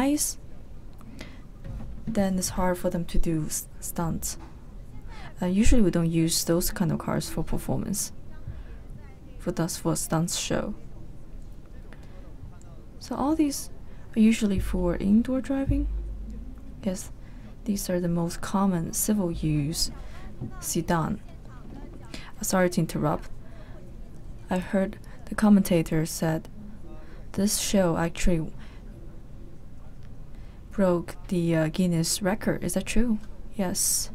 highs, then it's hard for them to do stunts. Usually we don't use those kind of cars for performance, for stunts show. So all these are usually for indoor driving. Yes, these are the most common civil use sedan. Sorry to interrupt. I heard the commentator said this show actually broke the Guinness record. Is that true? Yes.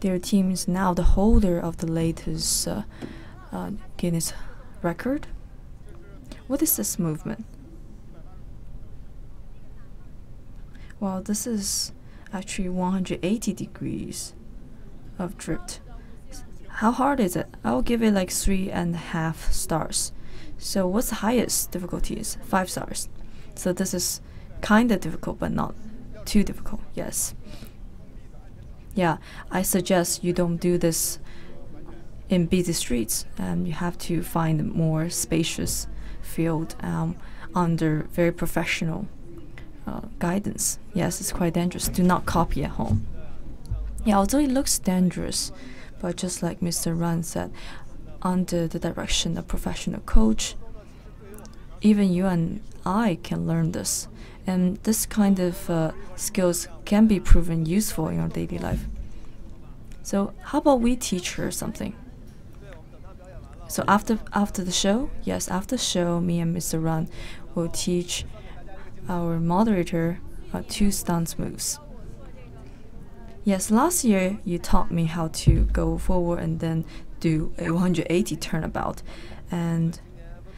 Their team is now the holder of the latest Guinness record. What is this movement? Well, this is actually 180 degrees of drift. How hard is it? I'll give it like 3.5 stars. So what's the highest difficulty is? 5 stars. So this is kind of difficult, but not too difficult. Yes. Yeah, I suggest you don't do this in busy streets. You have to find a more spacious field under very professional guidance. Yes, it's quite dangerous. Do not copy at home. Yeah, although it looks dangerous, but just like Mr. Ran said, under the direction of professional coach, even you and I can learn this. And this kind of skills can be proven useful in our daily life. So how about we teach her something? So after the show, yes, after the show, me and Mr. Ran will teach our moderator 2 stunts moves. Yes, last year you taught me how to go forward and then do a 180 turnabout. And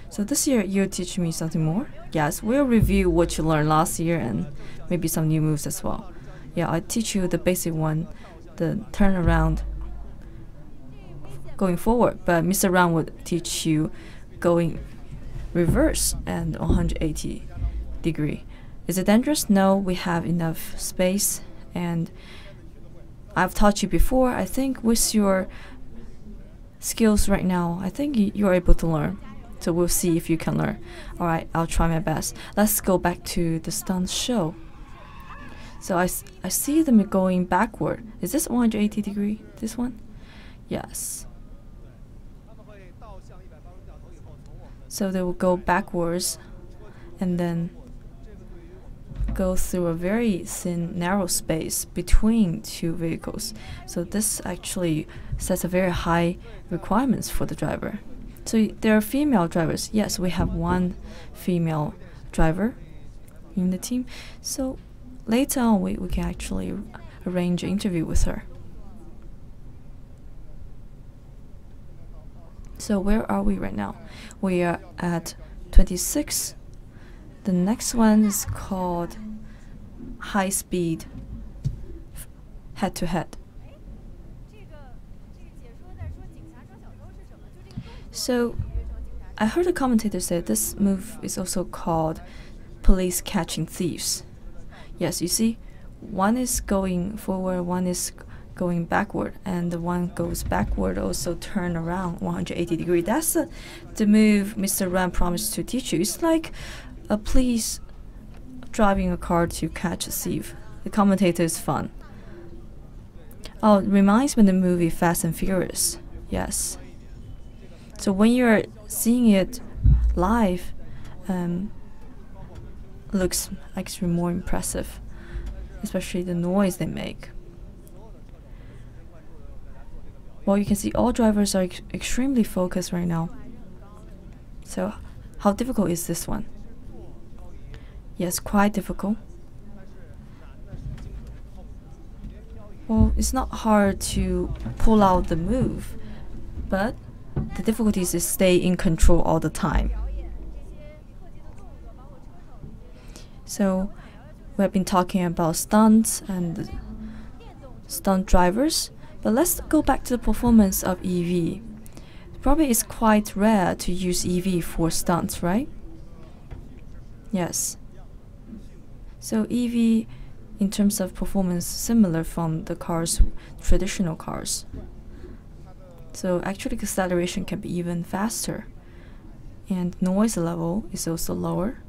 so this year you'll teach me something more? Yes, we'll review what you learned last year and maybe some new moves as well. Yeah, I'll teach you the basic one, the turnaround going forward, but Mr. Ran would teach you going reverse and 180 degree. Is it dangerous? No, we have enough space, and I've taught you before. I think with your skills right now, I think you're able to learn. So we'll see if you can learn. Alright, I'll try my best. Let's go back to the stunt show. So I see them going backward. Is this 180 degree? This one? Yes. So they will go backwards and then go through a very thin, narrow space between 2 vehicles. So this actually sets a very high requirements for the driver. So there are female drivers. Yes, we have 1 female driver in the team. So later on, we can actually arrange an interview with her. So where are we right now? We are at 26. The next one is called high speed head-to-head. So I heard a commentator say this move is also called police catching thieves. Yes, you see, one is going forward, one is going backward, and the one goes backward also turn around 180 degrees. That's the move Mr. Ran promised to teach you. It's like a police driving a car to catch a thief. The commentator is fun. Oh, it reminds me of the movie Fast and Furious. Yes. So when you're seeing it live, looks actually more impressive, especially the noise they make. Well, you can see all drivers are extremely focused right now. So how difficult is this one? Yes, quite difficult. Well, it's not hard to pull out the move, but the difficulty is to stay in control all the time. So we have been talking about stunts and stunt drivers, but let's go back to the performance of EV. Probably it's quite rare to use EV for stunts, right? Yes. So EV in terms of performance similar from the cars, traditional cars. So actually acceleration can be even faster, and noise level is also lower.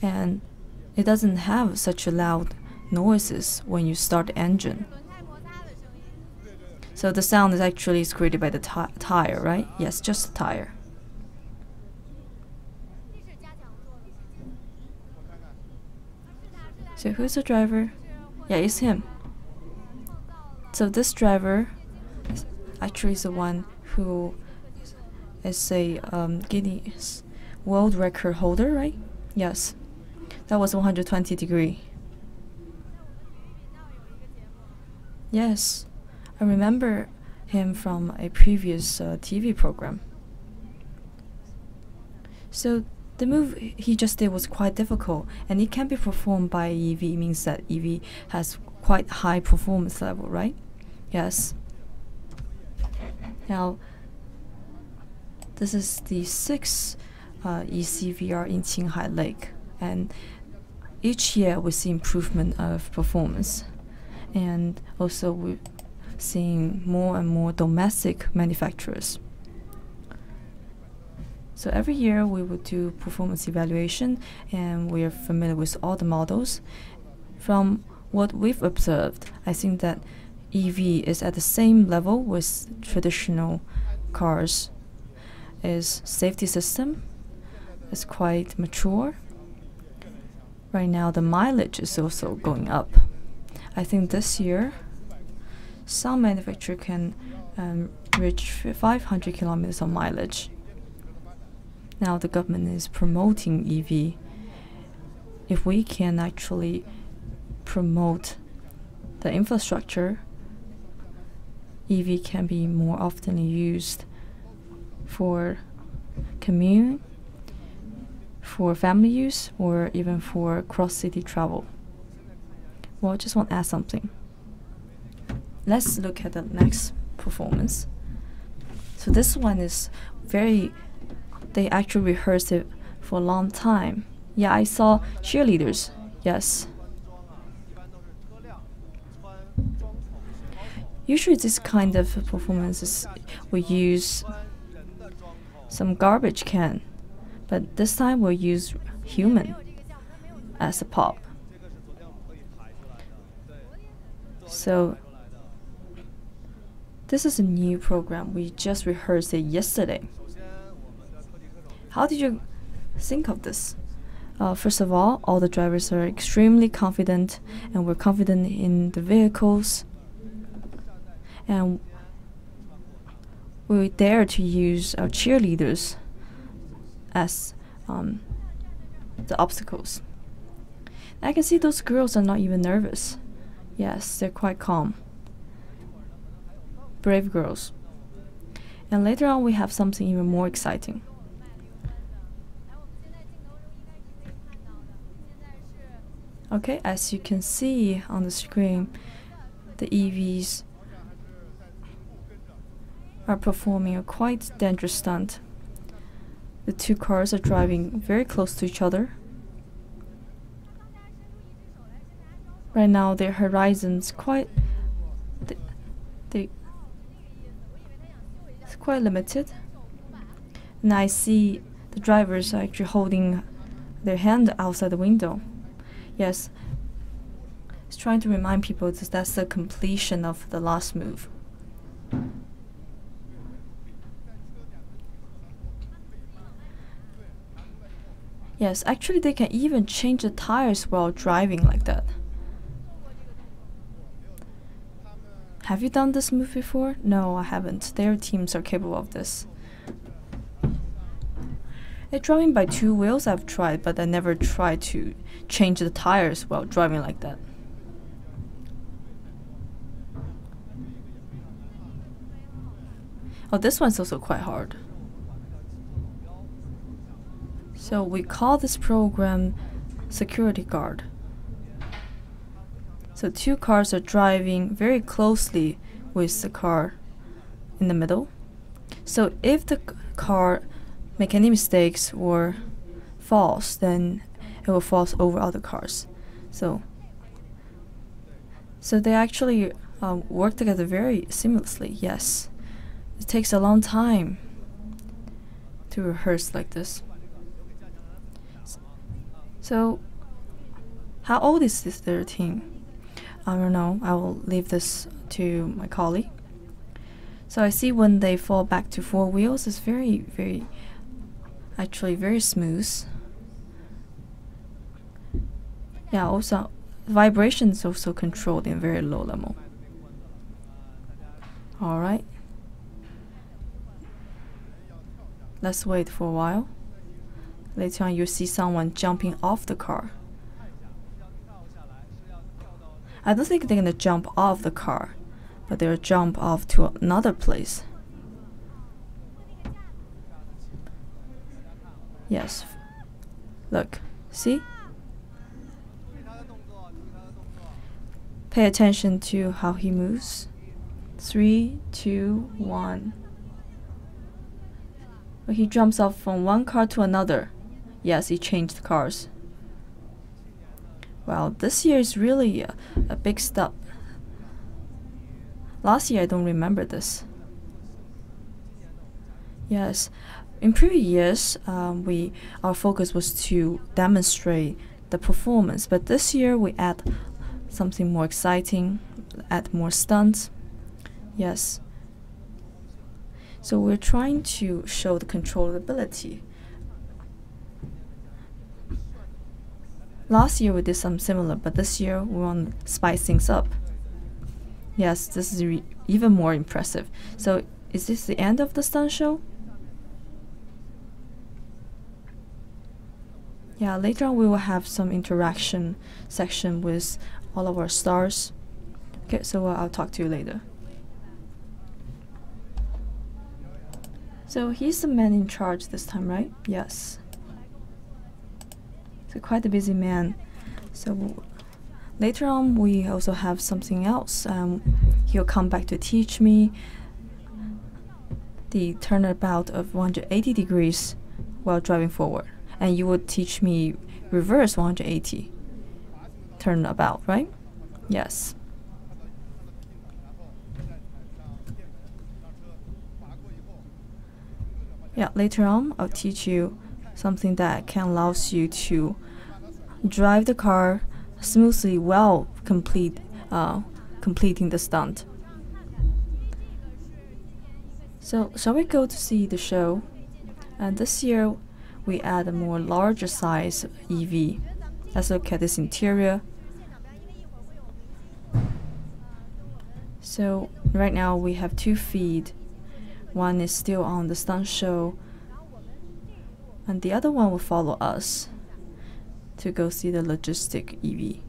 and it doesn't have such a loud noises when you start the engine. So the sound is actually created by the tire, right? Yes, just the tire. So who's the driver? Yeah, it's him. So this driver actually is the one who is a Guinness World Record holder, right? Yes, that was 120 degree. Yes, I remember him from a previous TV program. So the move he just did was quite difficult, and it can be performed by EV. Means that EV has quite high performance level, right? Yes. Now, this is the 6th ECVR in Qinghai Lake, and each year we see improvement of performance, and also we're seeing more and more domestic manufacturers. So every year we would do performance evaluation, and we are familiar with all the models. From what we've observed, I think that EV is at the same level with traditional cars. Its safety system is quite mature. Right now the mileage is also going up. I think this year some manufacturer can reach 500 kilometers of mileage. Now the government is promoting EV. If we can actually promote the infrastructure, EV can be more often used for commute, for family use, or even for cross-city travel. Well, I just want to add something. Let's look at the next performance. So this one is they actually rehearsed it for a long time. Yeah, I saw cheerleaders. Yes. Usually this kind of performances we use some garbage can, but this time we'll use human as a pop. So this is a new program. We just rehearsed it yesterday. How did you think of this? First of all the drivers are extremely confident, and we're confident in the vehicles. And we dare to use our cheerleaders as the obstacles. I can see those girls are not even nervous. Yes, they're quite calm. Brave girls. And later on we have something even more exciting. Okay, as you can see on the screen, the EVs are performing a quite dangerous stunt. The two cars are driving very close to each other. Right now their horizon's quite it's quite limited. And I see the drivers are actually holding their hand outside the window. Yes, it's trying to remind people that that's the completion of the last move. Yes, actually they can even change the tires while driving like that. Have you done this move before? No, I haven't. Their teams are capable of this. Driving by two wheels I've tried, but I never tried to change the tires while driving like that. Oh, this one's also quite hard. So we call this program security guard. So two cars are driving very closely with the car in the middle. So if the car make any mistakes or falls, then it will fall over other cars. So they actually work together very seamlessly. Yes, it takes a long time to rehearse like this. So How old is this 13? I don't know. I will leave this to my colleague. So I see when they fall back to 4 wheels, it's actually very smooth. Yeah, also vibration is also controlled in very low level. Alright. Let's wait for a while. Later on you see someone jumping off the car. I don't think they're gonna jump off the car, but they'll jump off to another place. Yes. Look, see? Pay attention to how he moves. 3, 2, 1. But he jumps off from one car to another. Yes, he changed cars. Well, this year is really a big step. Last year I don't remember this. Yes, in previous years our focus was to demonstrate the performance, but this year we add something more exciting, add more stunts. Yes. So we're trying to show the controllability. Last year we did something similar, but this year we want to spice things up. Yes, this is even more impressive. So is this the end of the stunt show? Yeah, later on we will have some interaction section with all of our stars. Okay, so I'll talk to you later. So he's the man in charge this time, right? Yes. So quite a busy man. So later on we also have something else. He'll come back to teach me the turnabout of 180 degrees while driving forward. And you would teach me reverse 180 turnabout, right? Yes. Yeah, later on I'll teach you something that can allow you to drive the car smoothly while completing the stunt. So shall we go to see the show? And this year we add a more larger size EV. Let's look at this interior. So right now we have 2 feed. One is still on the stunt show, and the other one will follow us to go see the logistic EV.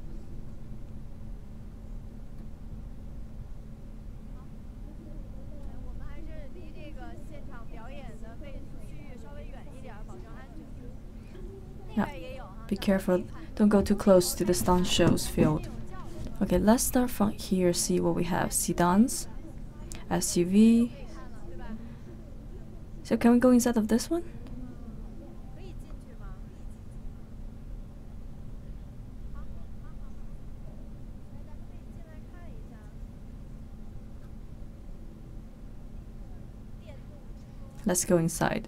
Yeah, be careful, don't go too close to the stunt show's field. Okay, let's start from here, see what we have. Sedans, SUV. So can we go inside of this one? Let's go inside.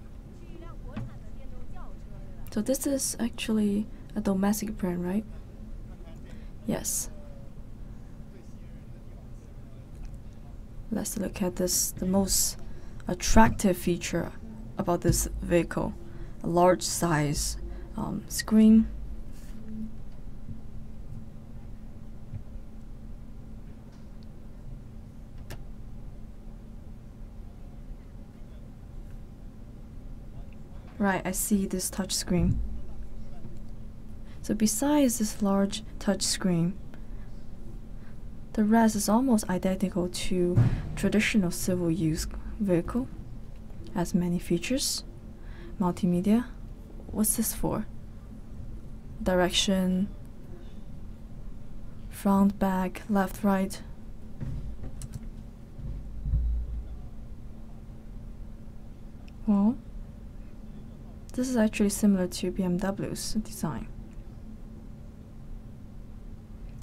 So this is actually a domestic brand, right? Yes. Let's look at this, the most attractive feature about this vehicle. A large size screen. Right, I see this touch screen. So besides this large touch screen, the rest is almost identical to traditional civil use vehicle. Has many features. Multimedia. What's this for? Direction, front, back, left, right. Well, this is actually similar to BMW's design.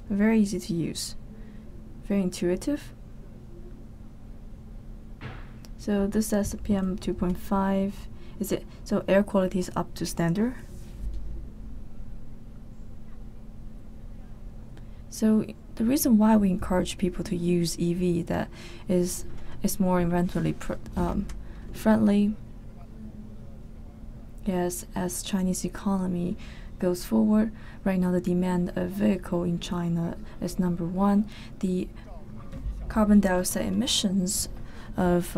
Very easy to use. Very intuitive. So this says PM 2.5. Is it so air quality is up to standard? So the reason why we encourage people to use EV that is more environmentally friendly. Yes, as Chinese economy goes forward, right now the demand of vehicle in China is #1. The carbon dioxide emissions of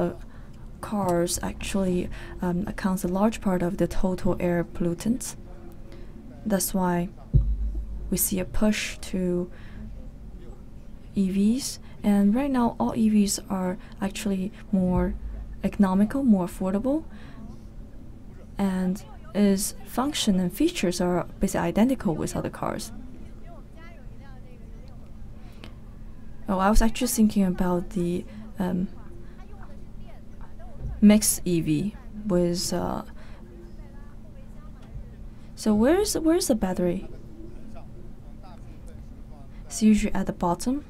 cars actually accounts a large part of the total air pollutants. That's why we see a push to EVs, and right now all EVs are actually more economical, more affordable, and its function and features are basically identical with other cars. Oh, I was actually thinking about the mixed EV with so where's the battery? It's usually at the bottom,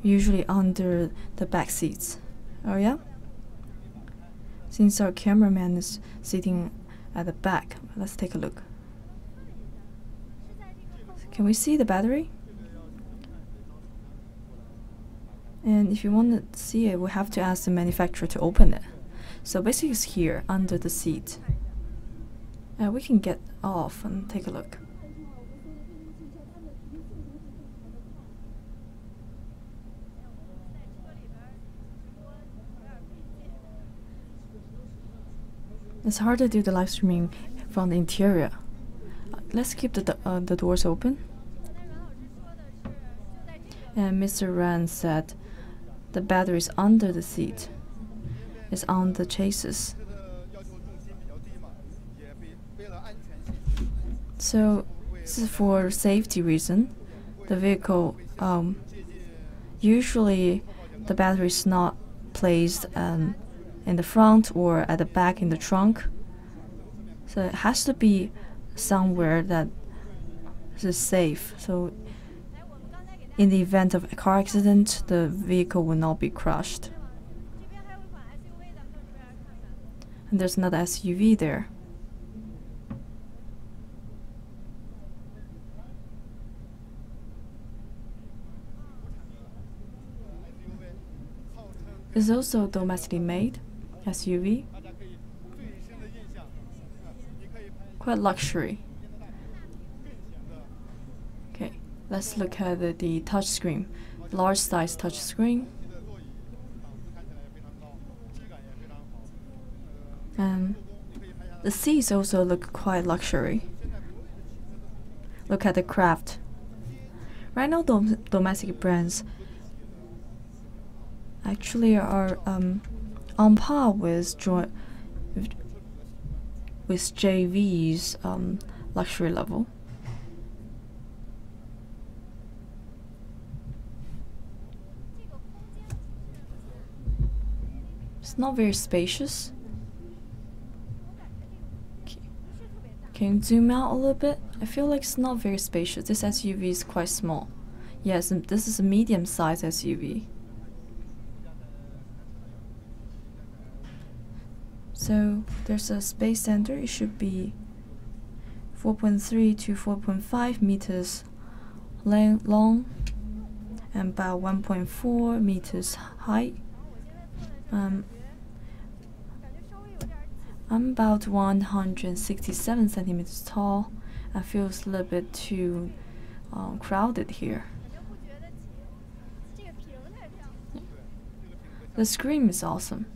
usually under the back seats. Oh yeah? Since our cameraman is sitting at the back, let's take a look. Can we see the battery? And if you want to see it, we have to ask the manufacturer to open it. So basically it's here, under the seat. And we can get off and take a look. It's hard to do the live streaming from the interior. Let's keep the doors open. And Mr. Ran said the battery is under the seat. It's on the chassis. So this is for safety reason. The vehicle usually the battery is not placed in the front or at the back in the trunk. So it has to be somewhere that is safe. So in the event of a car accident, the vehicle will not be crushed. And there's another SUV there. It's also domestically made SUV. Quite luxury. Okay, let's look at the touch screen. Large size touch screen. And the seats also look quite luxury. Look at the craft. Right now, domestic brands actually are on par with JV's luxury level. It's not very spacious. Can you zoom out a little bit? I feel like it's not very spacious. This SUV is quite small. Yes, and this is a medium-sized SUV. So there's a space center. It should be 4.3 to 4.5 meters long and about 1.4 meters height. I'm about 167 centimeters tall. I feel it's a little bit too crowded here. The screen is awesome.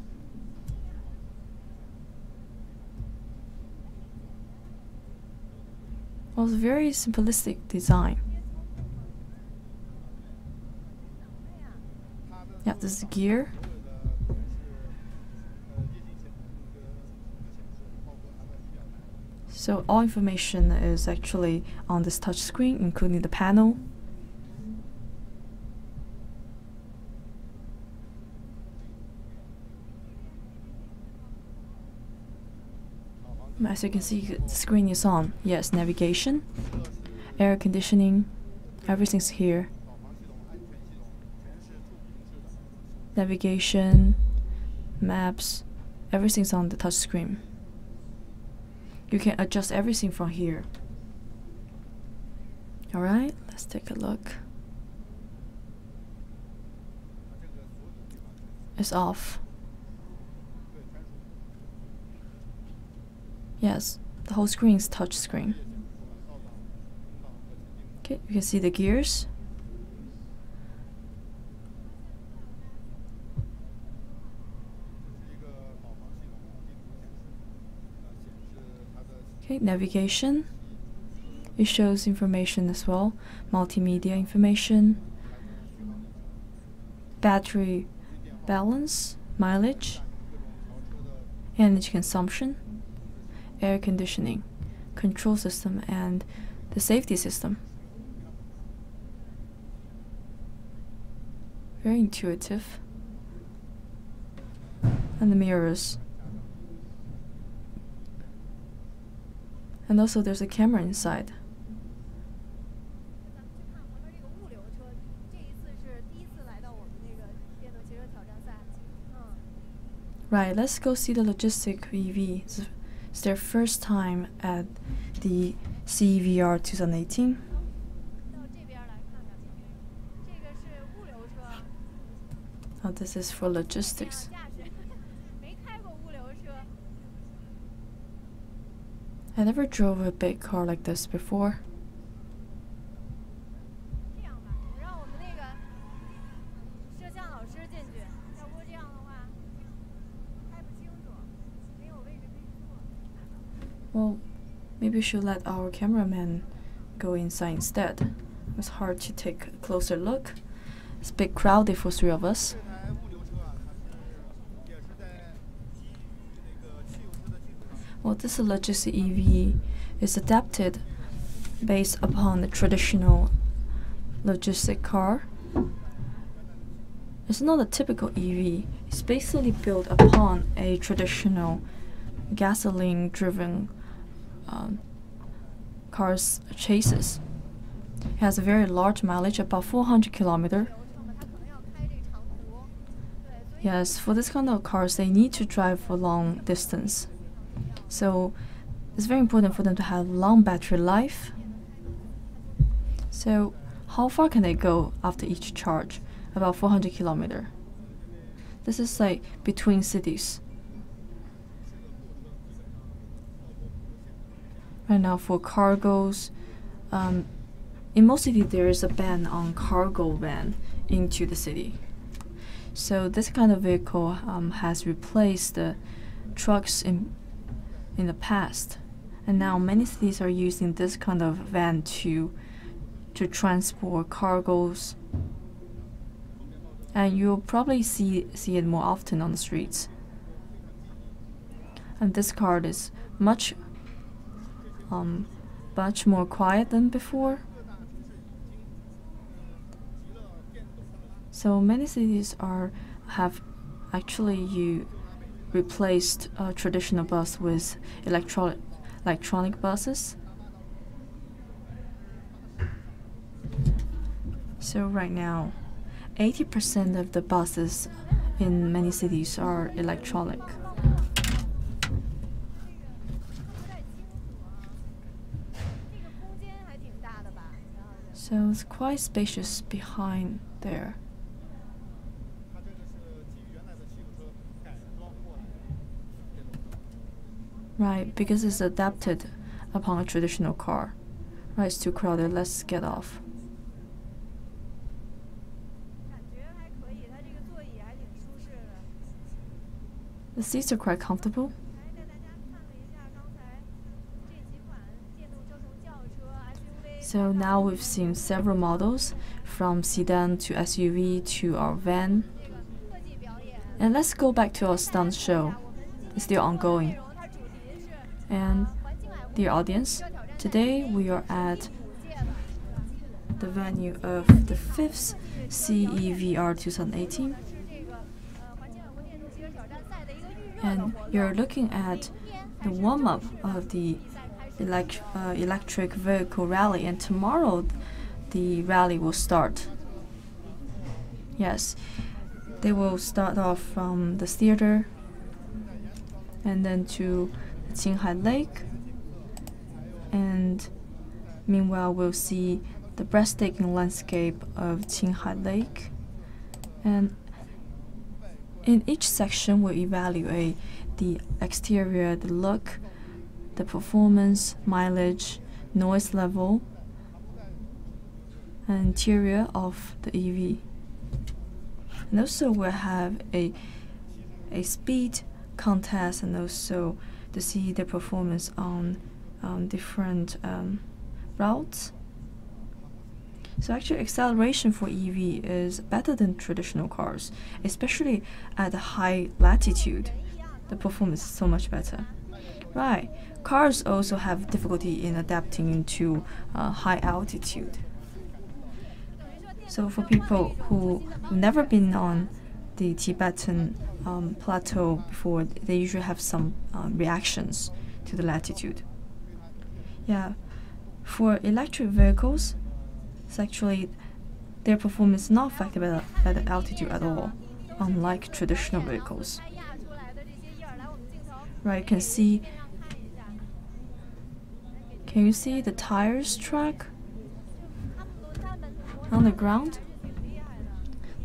Well, it's a very simplistic design. Yeah, this is the gear. So all information is actually on this touch screen, including the panel. As you can see, the screen is on. Yes, navigation, air conditioning, everything's here. Navigation, maps, everything's on the touch screen. You can adjust everything from here. Alright, Let's take a look. It's off. Yes, the whole screen is touch screen. Okay, you can see the gears. Okay, navigation. It shows information as well, multimedia information, battery balance, mileage, energy consumption, air conditioning, control system, and the safety system. Very intuitive. And the mirrors. And also there's a camera inside. Right, let's go see the logistic EV. It's their first time at the CEVR 2018. Oh, this is for logistics. I never drove a big car like this before. Well, maybe we should let our cameraman go inside instead. It's hard to take a closer look. It's a bit crowded for 3 of us. Well, this logistic EV is adapted based upon the traditional logistic car. It's not a typical EV. It's basically built upon a traditional gasoline-driven car's chassis. It has a very large mileage, about 400 kilometers. Yes, for this kind of cars, they need to drive for long distance. So it's very important for them to have long battery life. So how far can they go after each charge? About 400 kilometers. This is like between cities. Right now for cargos, in most cities there is a ban on cargo van into the city. So this kind of vehicle has replaced the trucks in the past, and now many cities are using this kind of van to transport cargos, and you'll probably see it more often on the streets. And this car is much more quiet than before. So many cities have actually replaced traditional bus with electronic buses. So right now, 80% of the buses in many cities are electronic. So it's quite spacious behind there. Right, because it's adapted upon a traditional car. Right, it's too crowded, let's get off. The seats are quite comfortable. So now we've seen several models, from sedan to SUV to our van. And let's go back to our stunt show. It's still ongoing. And dear audience, today we are at the venue of the 5th CEVR 2018. And you're looking at the warm-up of the electric vehicle rally, and tomorrow the rally will start. Yes, they will start off from the theater and then to Qinghai Lake, and meanwhile we'll see the breathtaking landscape of Qinghai Lake. And in each section, we'll evaluate the exterior, the look, the performance, mileage, noise level, and interior of the EV. And also we'll have a speed contest, and also to see the performance on different routes. So actually acceleration for EV is better than traditional cars, especially at a high latitude. The performance is so much better. Right, cars also have difficulty in adapting into high altitude. So for people who've never been on the Tibetan plateau before, they usually have some reactions to the latitude. Yeah, for electric vehicles, it's actually their performance is not affected by the altitude at all, unlike traditional vehicles. Right, you can see. Can you see the tires track on the ground?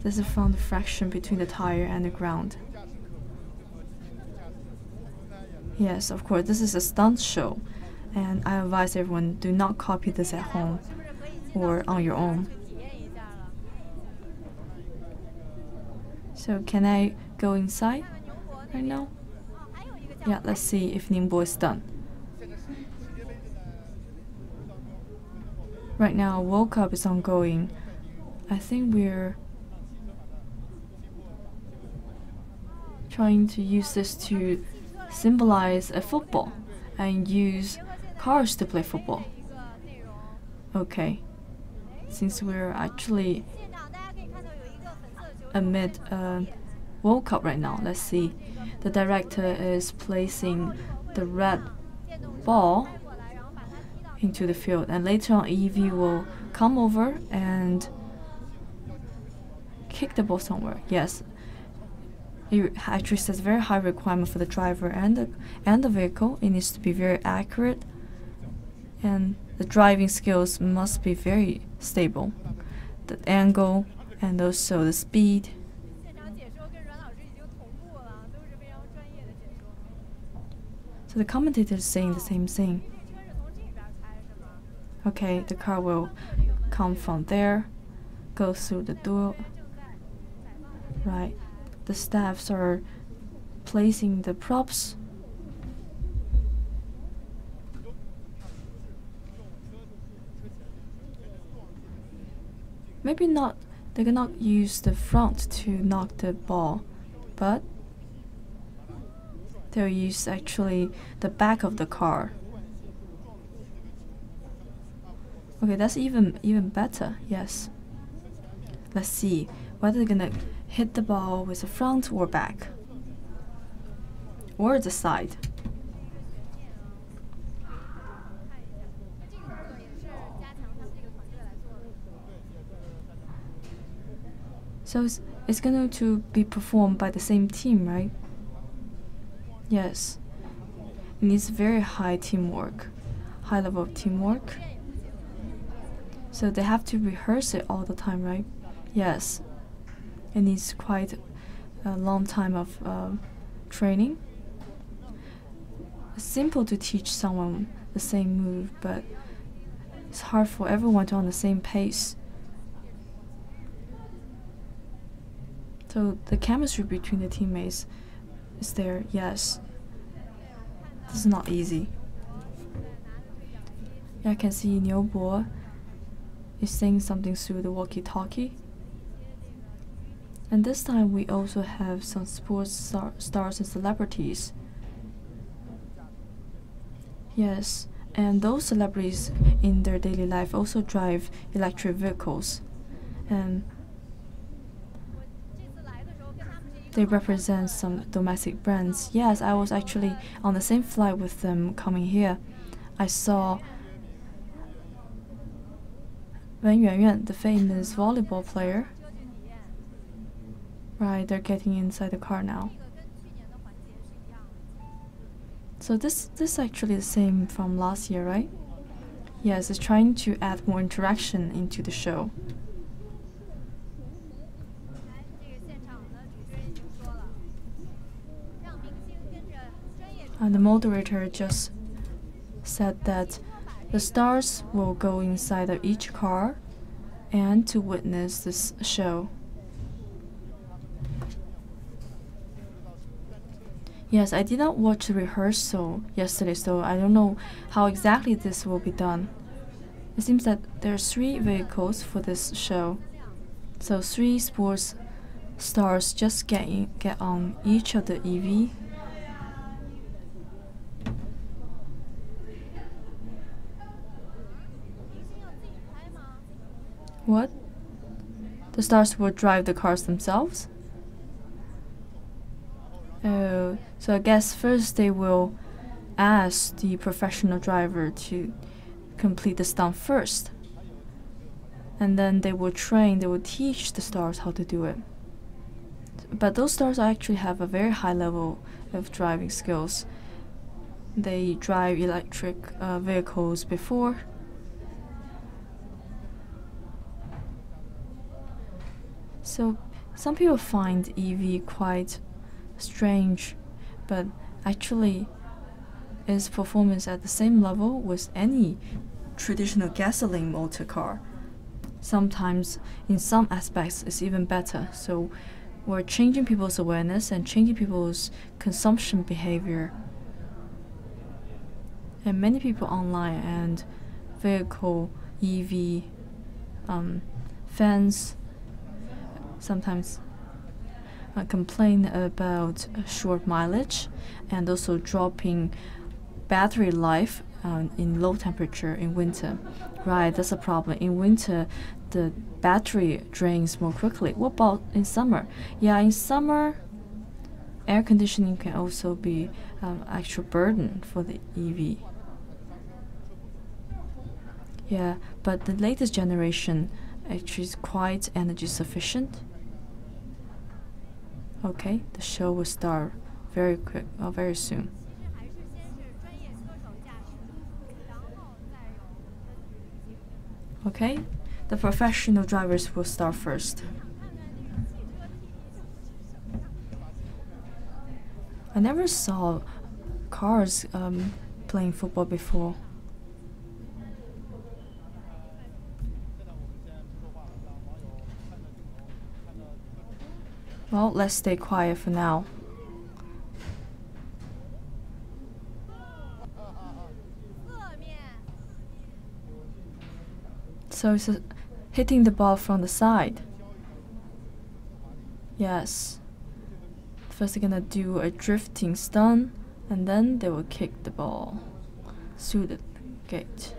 This is from the friction between the tire and the ground. Yes, of course, this is a stunt show, and I advise everyone, do not copy this at home or on your own. So can I go inside right now? Yeah, let's see if Ningbo is done. Right now, World Cup is ongoing. I think we're trying to use this to symbolize a football and use cars to play football. Okay, since we're actually amid a World Cup right now, let's see. The director is placing the red ball into the field, and later on EV will come over and kick the ball somewhere. Yes, it actually sets very high requirement for the driver and the vehicle. It needs to be very accurate, and the driving skills must be very stable. The angle and also the speed. So the commentator is saying the same thing. Okay, the car will come from there, go through the door. Right, the staffs are placing the props. Maybe not, they cannot use the front to knock the ball, but they'll use actually the back of the car. Okay, that's even better. Yes. Let's see whether they're gonna hit the ball with the front or back, or the side. So it's going to be performed by the same team, right? Yes. It needs very high teamwork, high level of teamwork. So they have to rehearse it all the time, right? Yes. It needs quite a long time of training. It's simple to teach someone the same move, but it's hard for everyone to on the same pace. So the chemistry between the teammates is there, yes. This is not easy. Yeah, I can see Niu Bo is saying something through the walkie-talkie. And this time we also have some sports stars and celebrities. Yes, and those celebrities in their daily life also drive electric vehicles. And they represent some domestic brands. Yes, I was actually on the same flight with them coming here. I saw Wen Yuanyuan, the famous volleyball player. Right, they're getting inside the car now. So this is actually the same from last year, right? Yes, it's trying to add more interaction into the show. And the moderator just said that the stars will go inside of each car and to witness this show. Yes, I did not watch the rehearsal yesterday, so I don't know how exactly this will be done. It seems that there are 3 vehicles for this show. So 3 sports stars just get on each of the EV. What? The stars will drive the cars themselves? Oh, so I guess first they will ask the professional driver to complete the stunt first. And then they will teach the stars how to do it. But those stars actually have a very high level of driving skills. They drive electric vehicles before. So some people find EV quite strange, but actually its performance at the same level with any traditional gasoline motor car. Sometimes in some aspects it's even better. So we're changing people's awareness and changing people's consumption behavior. And many people online and vehicle EV fans sometimes complain about short mileage and also dropping battery life in low temperature in winter. Right, that's a problem. In winter, the battery drains more quickly. What about in summer? Yeah, in summer, air conditioning can also be actual burden for the EV. Yeah, but the latest generation actually is quite energy sufficient. Okay, the show will start very quick, very soon. Okay, the professional drivers will start first. I never saw cars playing football before. Well, let's stay quiet for now. So it's hitting the ball from the side. Yes. First they're gonna do a drifting stunt, and then they will kick the ball through the gate.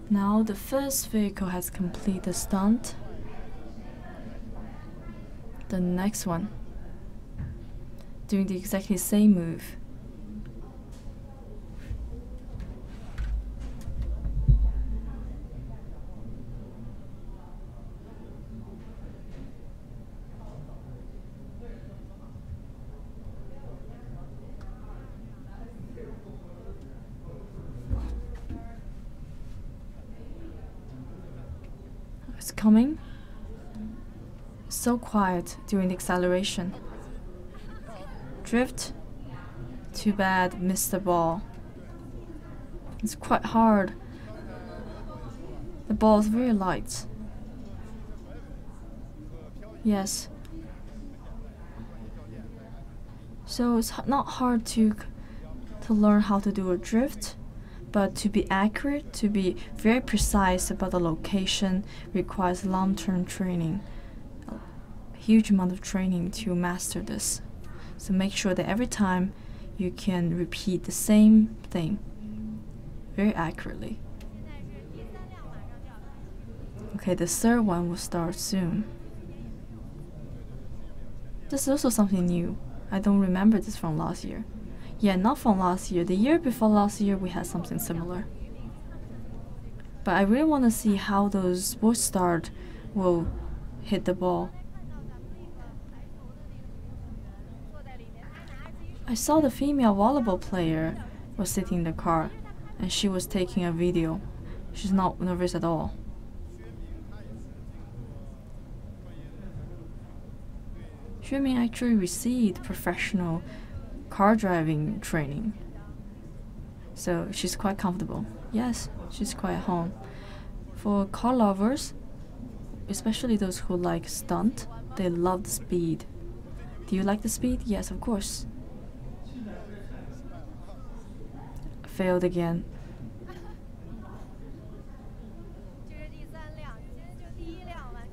Now the first vehicle has completed the stunt. The next one doing the exactly same move. It's coming. So quiet during the acceleration. Drift. Too bad, missed the ball. It's quite hard. The ball is very light. Yes. So it's not hard to learn how to do a drift. But to be accurate, to be very precise about the location requires long-term training. A huge amount of training to master this. So make sure that every time you can repeat the same thing very accurately. Okay, the third one will start soon. This is also something new. I don't remember this from last year. Yeah, not from last year. The year before last year, we had something similar. But I really want to see how those sports stars will hit the ball. I saw the female volleyball player was sitting in the car, and she was taking a video. She's not nervous at all. Xueming actually received professional car driving training, so she's quite comfortable. Yes, she's quite at home. For car lovers, especially those who like stunt, they love the speed. Do you like the speed? Yes, of course. Failed again.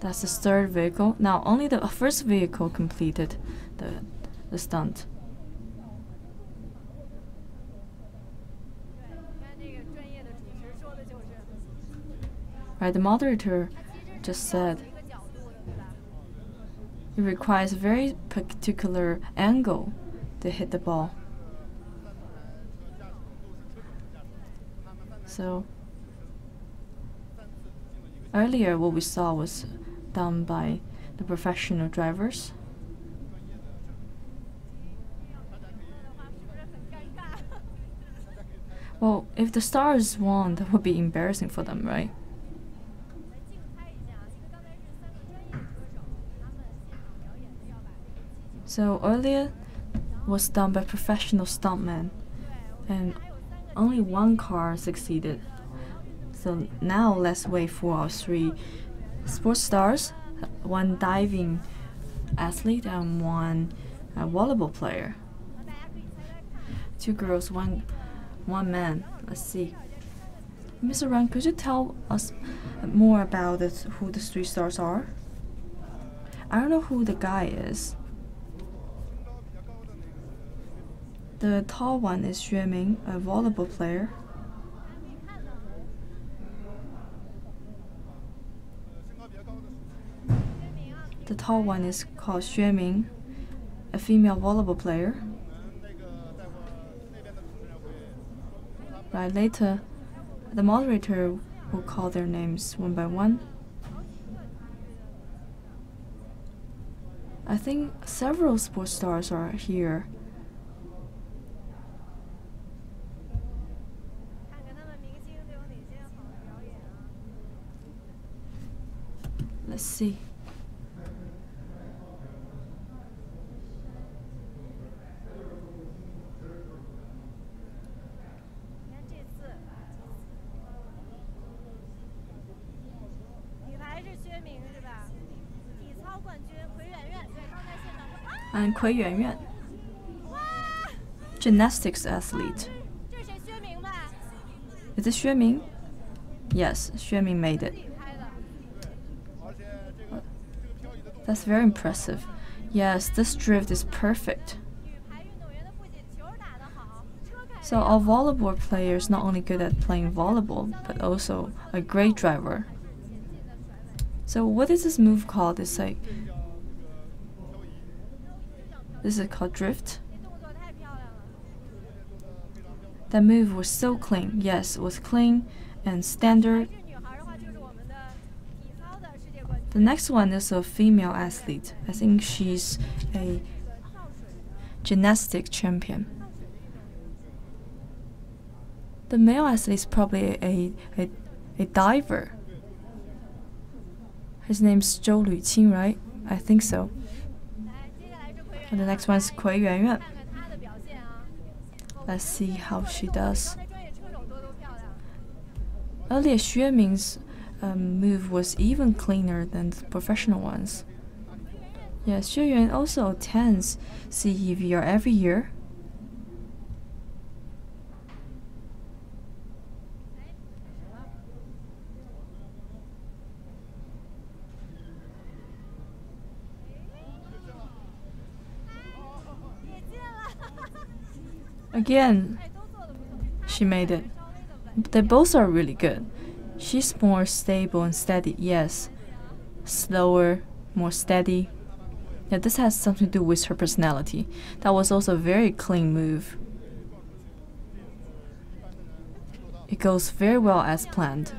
That's the third vehicle. Now only the first vehicle completed the stunt. Right, the moderator just said it requires a very particular angle to hit the ball. So earlier what we saw was done by the professional drivers. Well, if the stars won, that would be embarrassing for them, right? So earlier was done by professional stuntmen, and only one car succeeded. So now let's wait for our 3 sports stars, 1 diving athlete and 1 volleyball player. 2 girls, one man. Let's see. Mr. Ran, could you tell us more about who the 3 stars are? I don't know who the guy is. The tall one is Xueming, a volleyball player. The tall one is called Xueming, a female volleyball player. Right, later, the moderator will call their names one by one. I think several sports stars are here. Let's see. And Kui Yuanyuan, gymnastics athlete. Is it Xueming? Yes, Xueming made it. That's very impressive. Yes, this drift is perfect. So our volleyball player is not only good at playing volleyball, but also a great driver. So what is this move called? It's like, this is called drift. That move was so clean. Yes, it was clean and standard. The next one is a female athlete. I think she's a gymnastic champion. The male athlete is probably a diver. His name's Zhou Luqing, right? I think so. And the next one is Kui Yuanyuan. Let's see how she does. Earlier, Xueming's move was even cleaner than the professional ones. Yes, Xue Yuan also attends CEVR every year. Again, she made it. They both are really good. She's more stable and steady, yes. Slower, more steady. Yeah, this has something to do with her personality. That was also a very clean move. It goes very well as planned.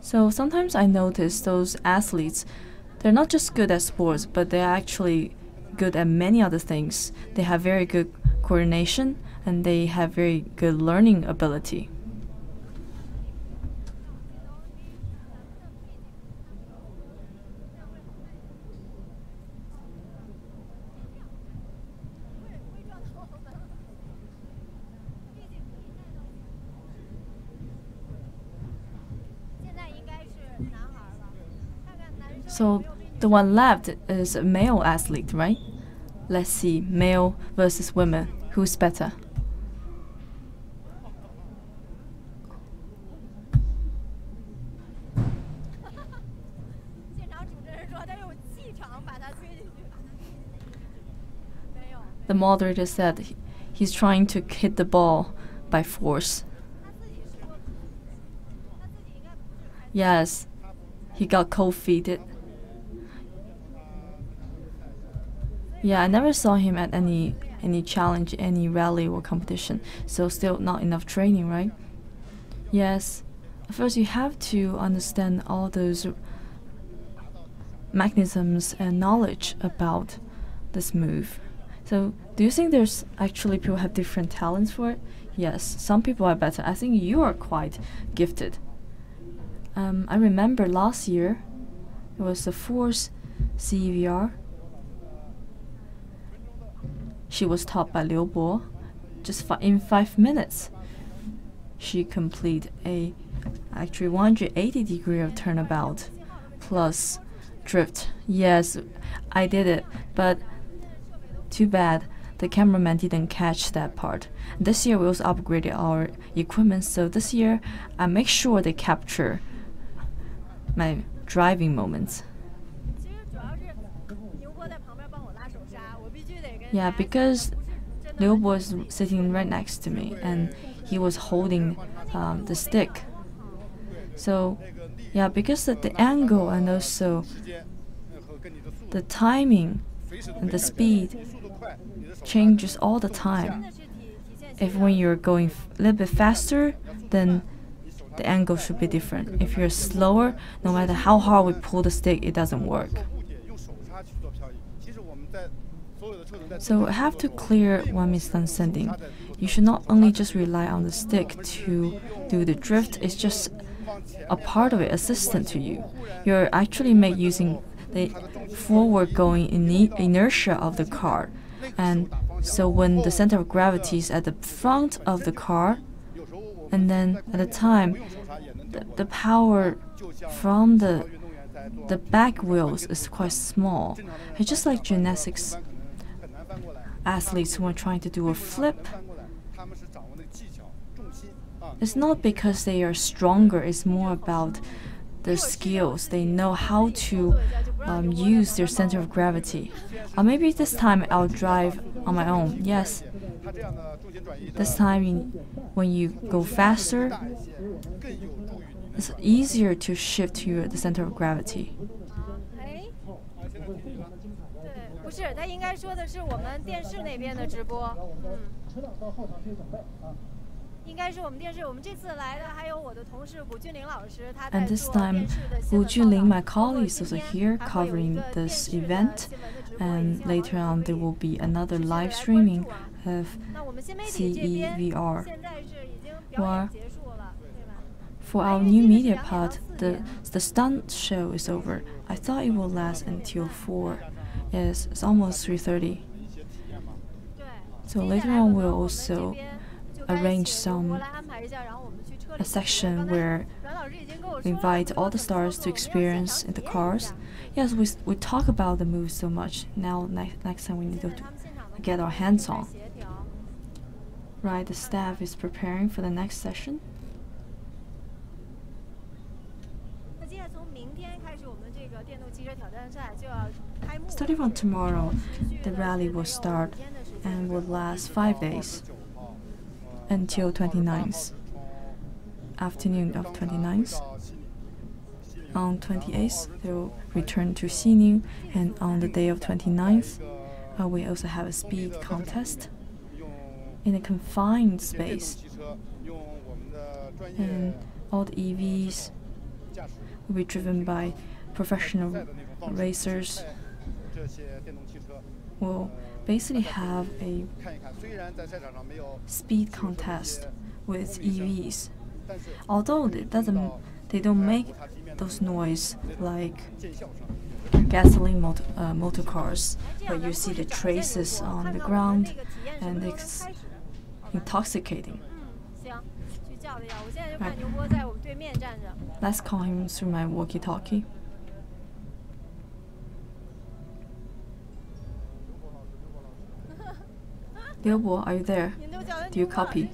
So sometimes I notice those athletes, they're not just good at sports, but they're actually good at many other things. They have very good coordination and they have very good learning ability. So the one left is a male athlete, right? Let's see, male versus women. Who's better? The moderator said he's trying to hit the ball by force. Yes, he got cold feet. Yeah, I never saw him at any challenge, any rally or competition, so still not enough training, right? Yes. First, you have to understand all those mechanisms and knowledge about this move. So, do you think there's actually people have different talents for it? Yes, some people are better. I think you are quite gifted. I remember last year, it was the fourth CEVR. She was taught by Liu Bo. Just in 5 minutes, she completed a actually 180-degree of turnabout plus drift. Yes, I did it, but too bad the cameraman didn't catch that part. This year we also upgraded our equipment, so this year I make sure they capture my driving moments. Yeah, because Liu was sitting right next to me and he was holding the stick. So, yeah, because of the angle and also the timing and the speed changes all the time. If when you're going a little bit faster, then the angle should be different. If you're slower, no matter how hard we pull the stick, it doesn't work. So I have to clear one misunderstanding. You should not only just rely on the stick to do the drift, it's just a part of it, assistant to you. You're actually using the forward going inertia of the car. And so when the center of gravity is at the front of the car, and then at the time, the power from the back wheels is quite small. It's just like gymnastics athletes who are trying to do a flip. It's not because they are stronger, it's more about their skills. They know how to use their center of gravity. Or maybe this time I'll drive on my own. Yes. This time when you go faster, it's easier to shift to the center of gravity. 不是，他应该说的是我们电视那边的直播。应该是我们电视，我们这次来的还有我的同事古俊林老师，他在做电视的新闻报道。 And this time, Wu Junling, my colleague, is also here covering this event. And later on, there will be another live streaming of CEVR. Or for our new media part, the stunt show is over. I thought it will last until 4. Yes, it's almost 3:30. So later on, we'll also arrange a section where we invite all the stars to experience in the cars. Yes, we talk about the movie so much. Now next time we need to get our hands on. Right, the staff is preparing for the next session. Starting from tomorrow, the rally will start and will last 5 days until 29th, afternoon of 29th. On 28th, they will return to Xining, and on the day of 29th, we also have a speed contest in a confined space. And all the EVs will be driven by professional racers. Will basically have a speed contest with EVs. Although they don't make those noise like gasoline motor cars, but you see the traces on the ground, and it's intoxicating. Right. Let's call him through my walkie-talkie. Liu Bo, are you there? Do you copy?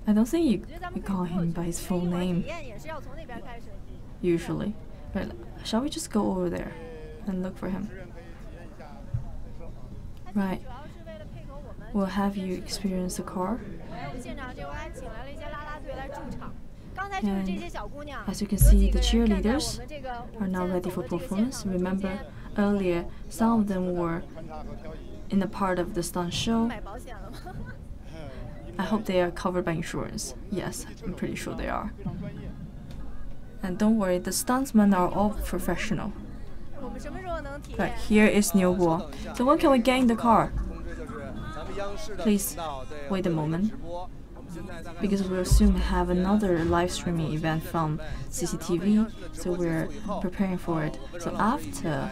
I don't think you call him by his full name, usually. Right, shall we just go over there and look for him? Right. We'll have you experience the car. And as you can see, the cheerleaders are now ready for performance. Remember, earlier, some of them were in a part of the stunt show. I hope they are covered by insurance. Yes, I'm pretty sure they are. And don't worry, the stuntsmen are all professional. Right, here is Niu Bo. So when can we get in the car? Please wait a moment, because we'll soon have another live streaming event from CCTV, so we're preparing for it. So after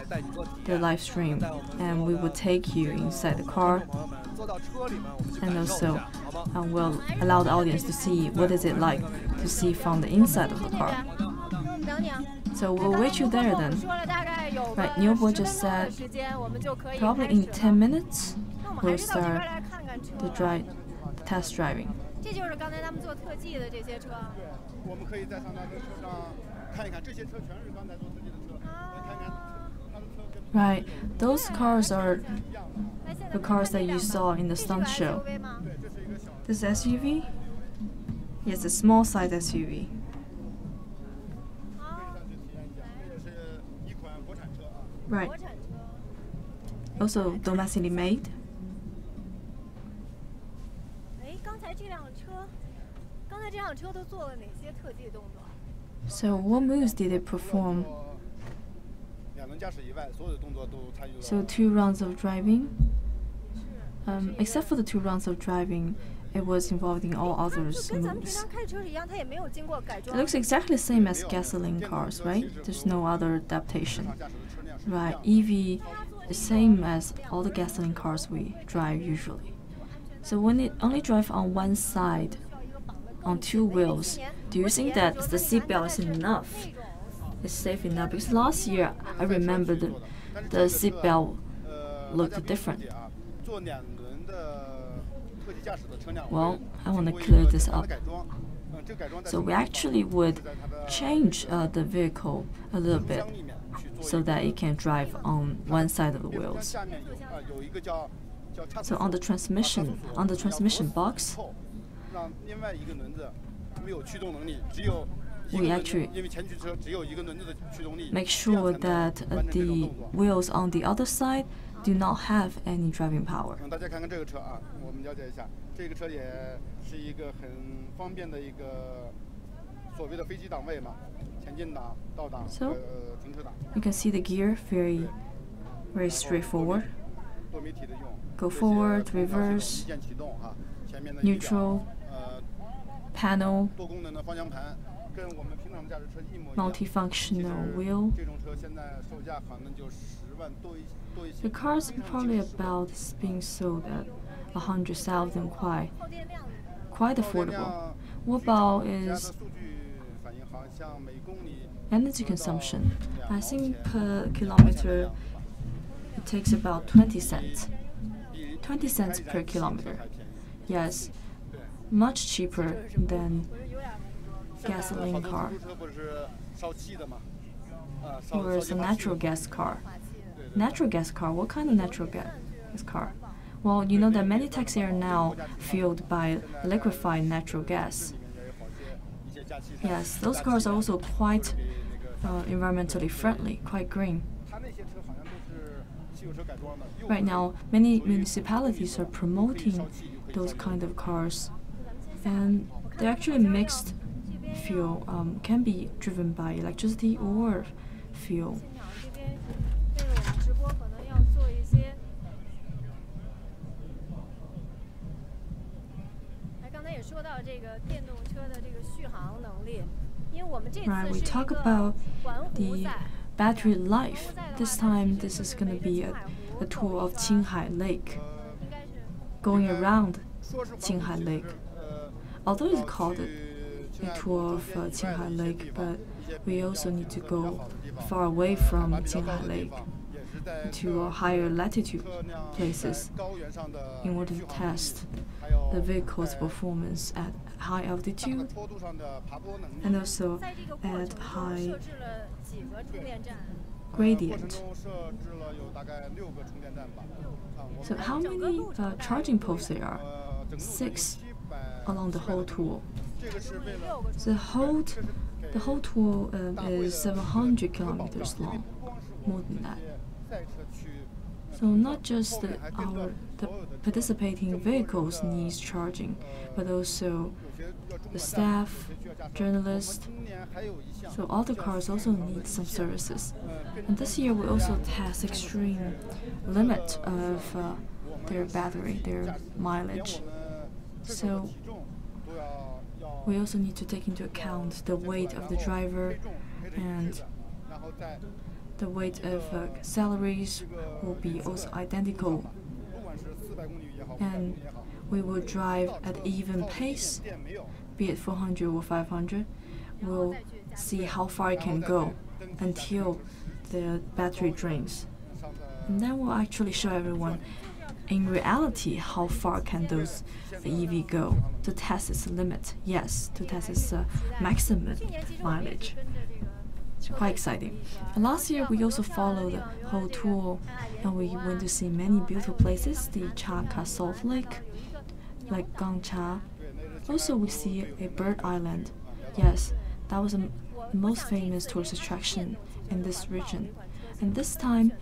the live stream, and we will take you inside the car, and also we'll allow the audience to see what is it like to see from the inside of the car. So we'll wait you there then. Right, Niu Bo just said probably in 10 minutes we'll start the test driving. Right, those cars are the cars that you saw in the stunt show. This SUV? Yes, a small size SUV. Right. Also domestically made. So what moves did it perform? So 2 rounds of driving. Except for the 2 rounds of driving, it was involving all others moves. It looks exactly the same as gasoline cars, right? There's no other adaptation. Right, EV is same as all the gasoline cars we drive usually. So when it only drives on one side, on 2 wheels, do you think that the seatbelt is enough? It's safe enough? Because last year I remember the seatbelt looked different. Well, I want to clear this up. So we actually would change the vehicle a little bit so that it can drive on one side of the wheels. So on the transmission box, we actually make sure that the wheels on the other side do not have any driving power. So you can see the gear very straightforward. Go forward, reverse, neutral, panel, multifunctional wheel. The car's probably about being sold at 100,000 quite affordable. What about is energy consumption? I think per kilometer it takes about 20 cents. 20 cents per kilometer. Yes, much cheaper than gasoline car or a natural gas car. Natural gas car? What kind of natural gas car? Well, you know that many taxis are now fueled by liquefied natural gas. Yes, those cars are also quite environmentally friendly, quite green. Right now, many municipalities are promoting those kind of cars, and they're actually mixed fuel can be driven by electricity or fuel. 现场这边为了我们直播可能要做一些。刚才也说到这个电动车的这个续航能力，因为我们这次 Right, we 是一 talk 个 about 环湖 the 赛。 battery life. This time, this is going to be a tour of Qinghai Lake, 应该是 going around Qinghai Lake. Although it's called a tour of Qinghai Lake, but we also need to go far away from Qinghai Lake to higher latitude places in order to test the vehicle's performance at high altitude and also 在这个过 at 程中 high 设置了几个充电站。 gradient. So how many charging posts there are? 6 along the whole tour. So the whole tour is 700 kilometers long, more than that. So not just the participating vehicles needs charging, but also the staff, journalists. So all the cars also need some services. And this year we also test extreme limit of their battery, their mileage. So we also need to take into account the weight of the driver, and the weight of salaries will be also identical. And we will drive at even pace, be it 400 or 500. We'll see how far it can go until the battery drains. And then we'll actually show everyone in reality how far can those EV go to test its limit. Yes, to test its maximum mileage. It's quite exciting. And last year we also followed the whole tour, and we went to see many beautiful places, the Chaka Salt Lake, like Gangcha. Also we see a bird island. Yes, that was the most famous tourist attraction in this region. And this time,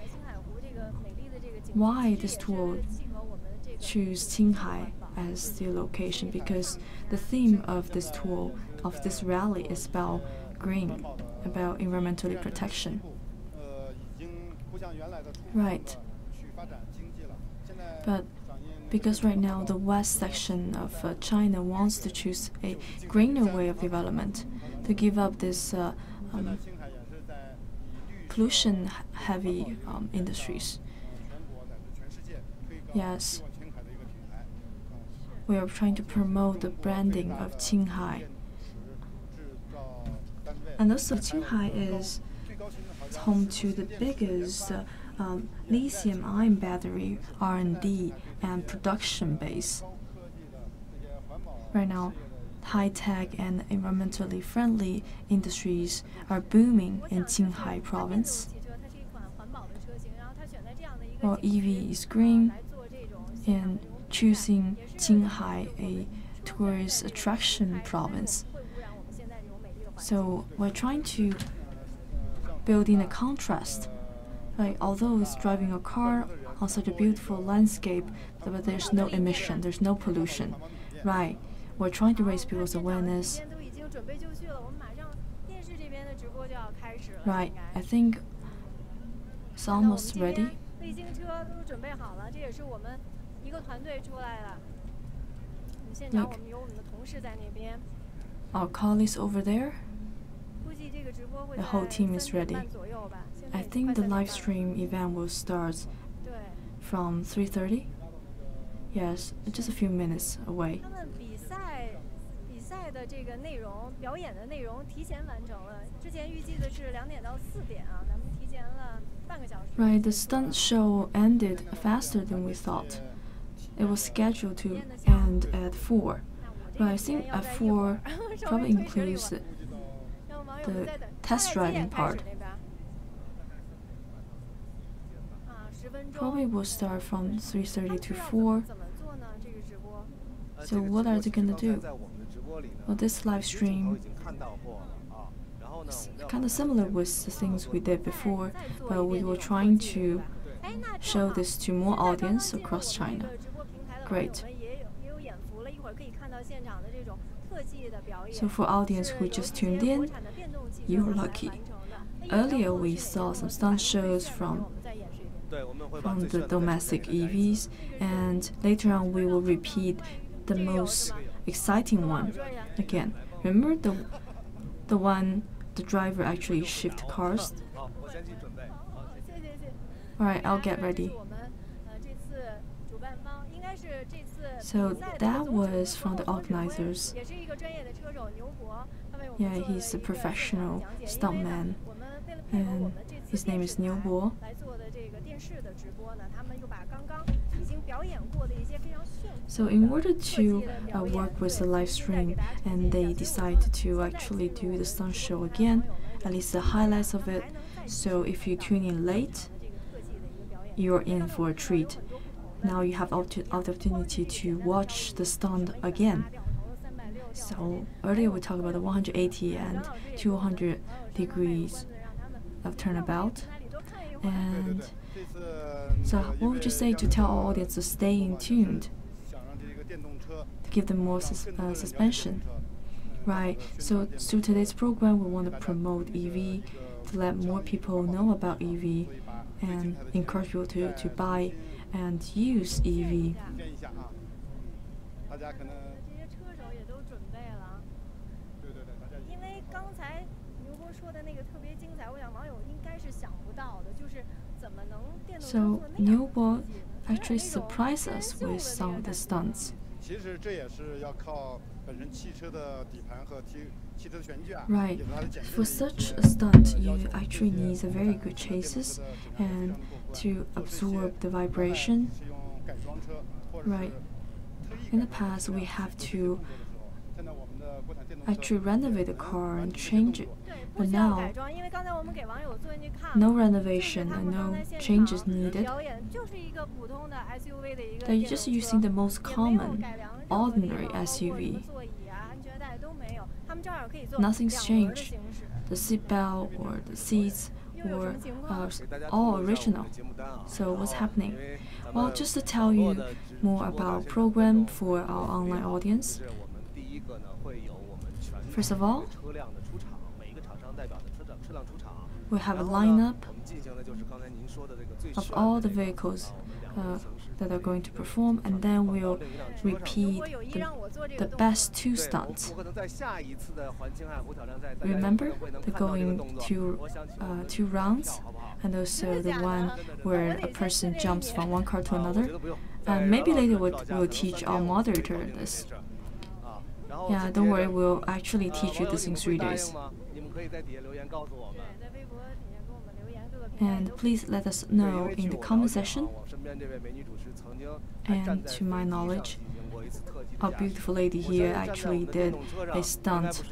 why this tour choose Qinghai as the location? Because the theme of this tour, of this rally, is about green, about environmental protection. Right. But because right now the west section of China wants to choose a greener way of development, to give up this pollution-heavy industries. Yes, we are trying to promote the branding of Qinghai. And also Qinghai is home to the biggest lithium-ion battery R&D and production base. Right now, high-tech and environmentally friendly industries are booming in Qinghai province. While EV is green, and choosing Qinghai a tourist attraction province. So we're trying to build in a contrast. Like, although it's driving a car on such a beautiful landscape, but there's no emission, there's no pollution. Right. We're trying to raise people's awareness. Right. I think it's almost ready. Look, our colleagues over there, the whole team is ready. I think the live stream event will start from 3:30. Yes, just a few minutes away. Right, the stunt show ended faster than we thought. It was scheduled to end at 4. But I think at 4 probably includes the test driving part. Probably will start from 3:30 to 4. So what are they gonna do? Well, this live stream is kind of similar with the things we did before, but we were trying to show this to more audience across China. Great. So for audience who just tuned in, you're lucky. Earlier we saw some stunt shows from the domestic EVs, and later on we will repeat the most exciting one again. Remember the one the driver actually shift cars? Alright, I'll get ready. So that was from the organizers. Yeah, he's a professional stuntman, and his name is Niu Bo. So in order to work with the live stream, and they decided to actually do the stunt show again, at least the highlights of it. So if you tune in late, you're in for a treat. Now you have the opportunity to watch the stunt again. So earlier we talked about the 180 and 200 degrees of turnabout. And so what would you say to tell our audience to stay in tuned, to give them more suspension? Right, so through today's program we want to promote EV, to let more people know about EV and encourage people to buy and use EV. So Niu Bo actually surprised us with some of the stunts. Right, for such a stunt you actually need a very good chassis and to absorb the vibration. Right, in the past we have to actually renovate the car and change it, but now no renovation and no changes needed. They're just using the most common, ordinary SUV. Nothing's changed. The seatbelt or the seats were all original. So what's happening? Well, just to tell you more about program for our online audience. First of all, we have a lineup of all the vehicles that are going to perform, and then we'll repeat the best two stunts. Remember the going two rounds, and also the one where a person jumps from one car to another. And maybe later we'll teach our moderator this. Yeah, don't worry, we'll actually teach you this in 3 days. And please let us know in the comment section. And to my knowledge, our beautiful lady here actually did a stunt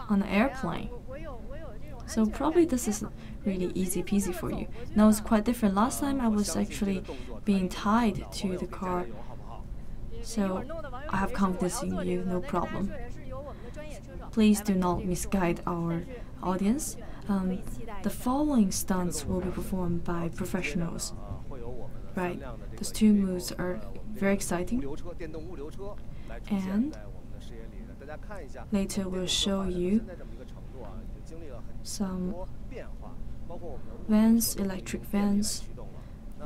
on an airplane. So probably this is really easy peasy for you. Now it's quite different. Last time I was actually being tied to the car. So I have confidence in you, no problem. Please do not misguide our audience. The following stunts will be performed by professionals. Right, those two moves are very exciting. And later we'll show you some vans, electric vans.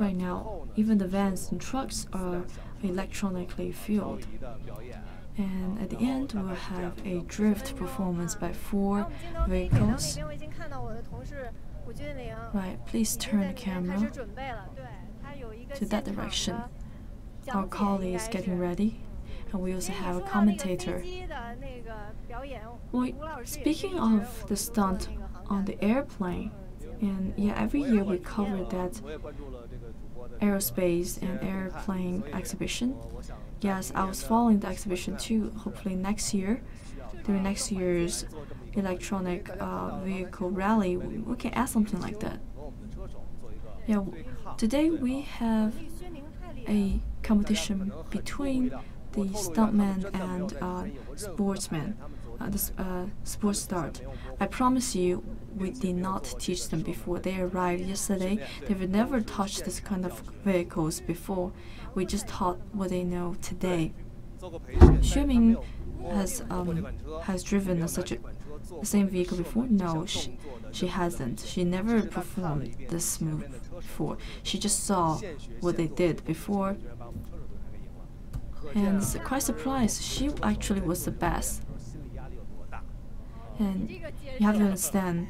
Right now, even the vans and trucks are electronically fueled. And at the end, we'll have a drift performance by 4 vehicles. Right, please turn the camera to that direction. Our colleague is getting ready, and we also have a commentator. Well, speaking of the stunt on the airplane, and yeah, every year we cover that aerospace and airplane exhibition. Yes, I was following the exhibition too. Hopefully next year, during next year's electronic vehicle rally, we can add something like that. Yeah, today we have a competition between the stuntman and sportsman, the sports start. I promise you, we did not teach them before. They arrived yesterday. They've never touched this kind of vehicles before. We just taught what they know today. Xueming has driven the same vehicle before? No, she hasn't. She never performed this move before. She just saw what they did before, and quite surprised. She actually was the best. And you have to understand,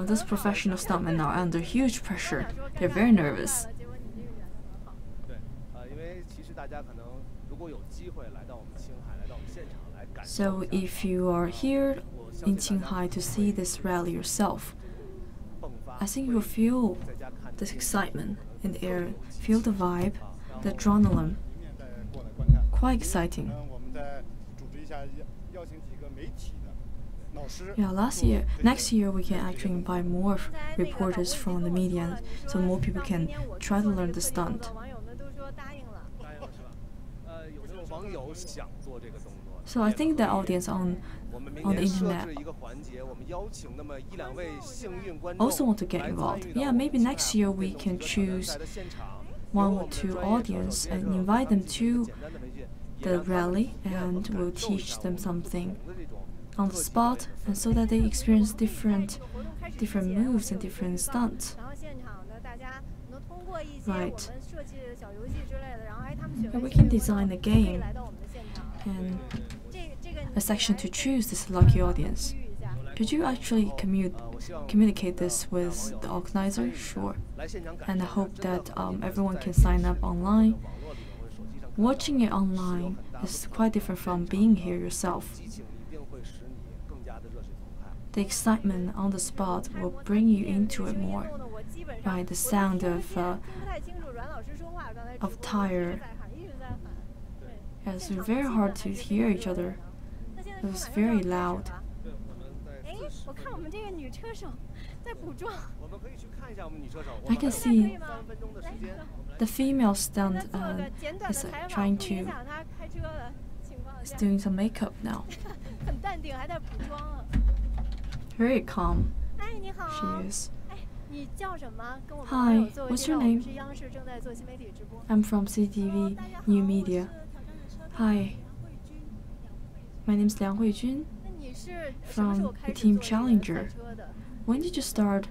these professional stuntmen are under huge pressure. They're very nervous. So if you are here in Qinghai to see this rally yourself, I think you will feel this excitement in the air, feel the vibe, the adrenaline. Quite exciting. Yeah, next year we can actually invite more reporters from the media, so more people can try to learn the stunt. So I think the audience on the internet also want to get involved. Yeah, maybe next year we can choose 1 or 2 audience and invite them to the rally, and we'll teach them something on the spot, and so that they experience different moves and different stunts. Right. And we can design a game and a section to choose this lucky audience. Could you actually communicate this with the organizer? Sure. And I hope that everyone can sign up online. Watching it online is quite different from being here yourself. The excitement on the spot will bring you into it more. Right, the sound of tire. It's very hard to hear each other. It was very loud. I can see the female stunt is doing some makeup now. Very calm. She is. Hi, what's your name? I'm from CCTV New Media. Hi. My name is Liang Huijun from the team Challenger. When did you start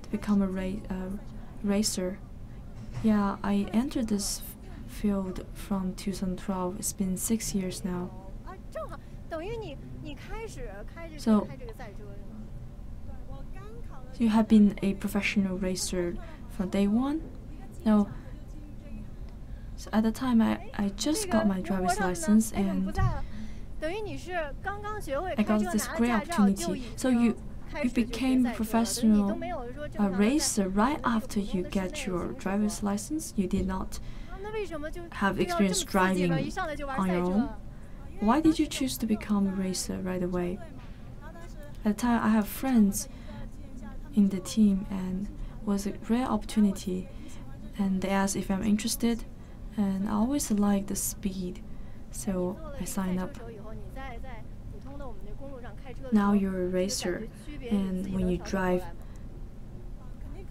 to become a racer? Yeah, I entered this field from 2012. It's been 6 years now. So you have been a professional racer from day one? No. So at the time, I just got my driver's license, and I got this great opportunity. So you became a professional racer right after you get your driver's license? You did not have experience driving on your own? Why did you choose to become a racer right away? At the time, I have friends in the team, and it was a rare opportunity, and they asked if I'm interested, and I always like the speed, so I signed up. Now you're a racer, and when you drive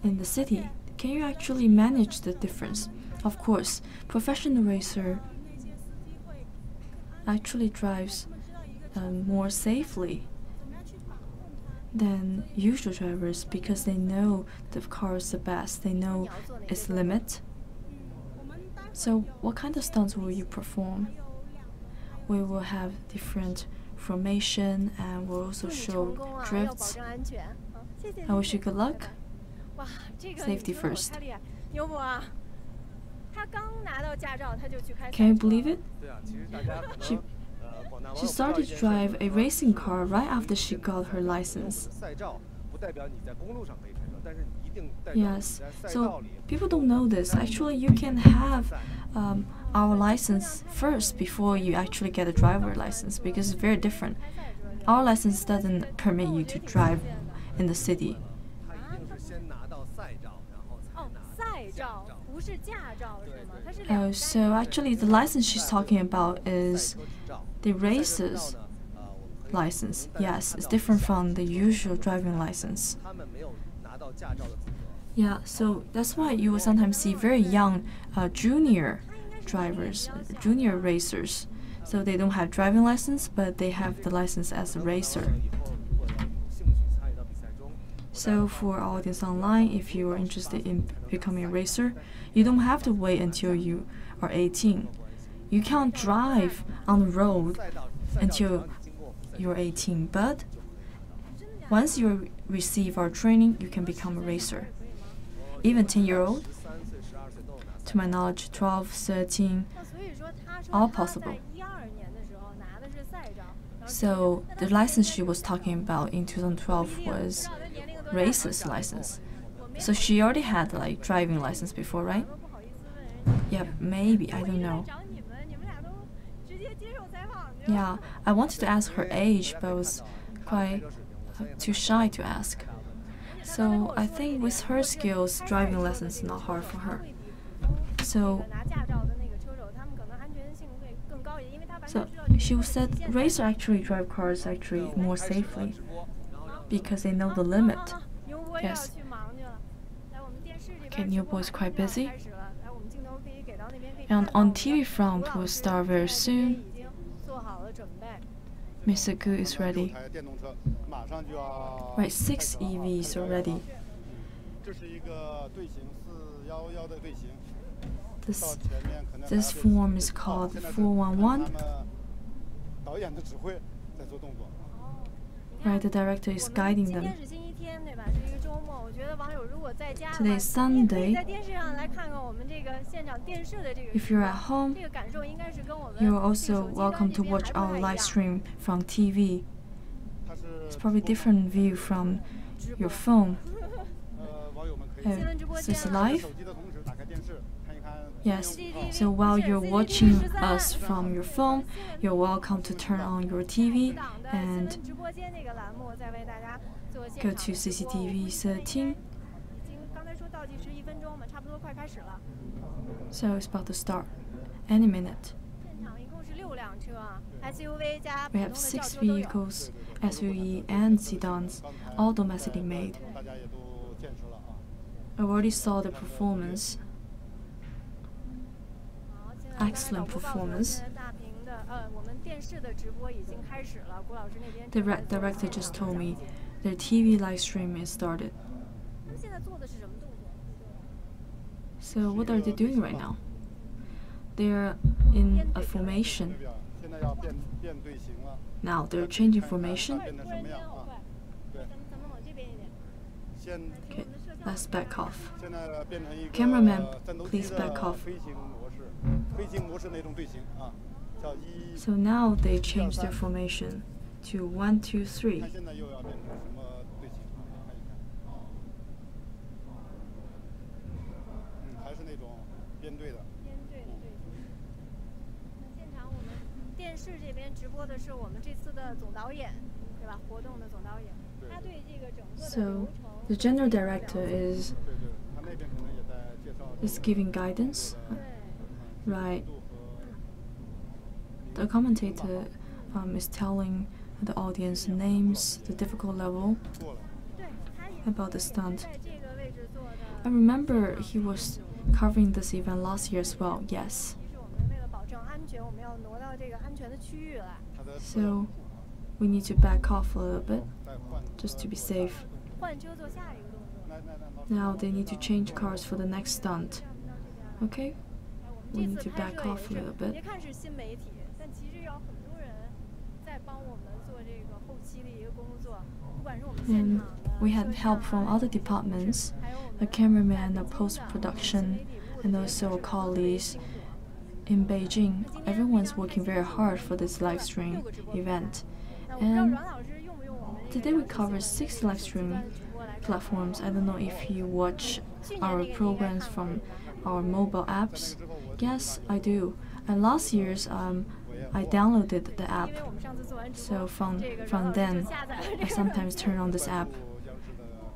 in the city, can you actually manage the difference? Of course, professional racer actually drives more safely than usual drivers because they know the car is the best, they know its limit. So what kind of stunts will you perform? We will have different formation, and we'll also show drifts. I wish you good luck. Safety first. Can you believe it? She started to drive a racing car right after she got her license. Yes, so people don't know this. Actually, you can have our license first before you actually get a driver license, because it's very different. Our license doesn't permit you to drive in the city. So actually the license she's talking about is the racer's license. Yes, it's different from the usual driving license. Yeah, so that's why you will sometimes see very young junior drivers, junior racers. So they don't have driving license, but they have the license as a racer. So for our audience online, if you are interested in becoming a racer, you don't have to wait until you are 18. You can't drive on the road until you're 18, but once you receive our training, you can become a racer. Even 10-year-old, to my knowledge, 12, 13, all possible. So the license she was talking about in 2012 was racer's license. So she already had like driving license before, right? Yeah, maybe, I don't know. Yeah, I wanted to ask her age, but I was quite too shy to ask. So I think with her skills, driving lessons is not hard for her. So she said racer actually drive cars actually more safely because they know the limit. Yes. Okay, new boy is quite busy. And on TV front will start very soon. Mr. Gu is ready. Right, 6 EVs already. This form is called 411. Right, the director is guiding them. Today is Sunday. If you're at home, you're also welcome to watch our live stream from TV. It's probably a different view from your phone. Is this live? Yes, so while you're watching us from your phone, you're welcome to turn on your TV and go to CCTV setting. So it's about to start any minute. We have 6 vehicles, SUV and sedans, all domestically made. I already saw the performance. Excellent performance. The director just told me their TV live stream is started. So what are they doing right now? They're in a formation. Now they're changing formation. Okay, let's back off. Cameraman, please back off. So now they change their formation to 1, 2, 3. So the general director is giving guidance, right? The commentator is telling the audience names, the difficult level, about the stunt. I remember he was covering this event last year as well, yes. So we need to back off a little bit, just to be safe. Now they need to change cars for the next stunt. Okay? We need to back off a little bit. And we had help from other departments, the cameraman, the post-production, and also colleagues in Beijing. Everyone's working very hard for this live stream event. And today we covered 6 live stream platforms. I don't know if you watch our programs from our mobile apps. Yes, I do. And last year's I downloaded the app. So from then, I sometimes turn on this app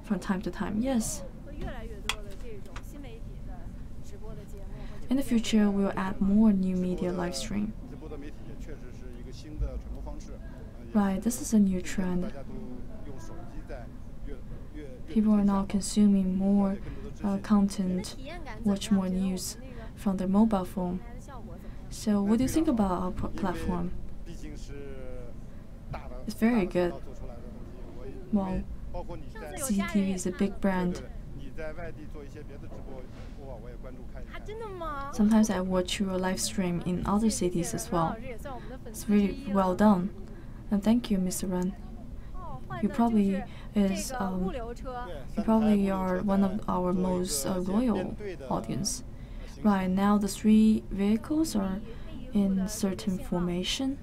from time to time. Yes. In the future, we will add more new media live stream. Right, this is a new trend. People are now consuming more content, watch more news from their mobile phone. So what do you think about our platform? It's very good. Well, CCTV is a big brand. Sometimes I watch your live stream in other cities as well. It's really well done. And thank you, Mr. Ren. You probably are one of our most loyal audience. Right now, the 3 vehicles are in certain formation.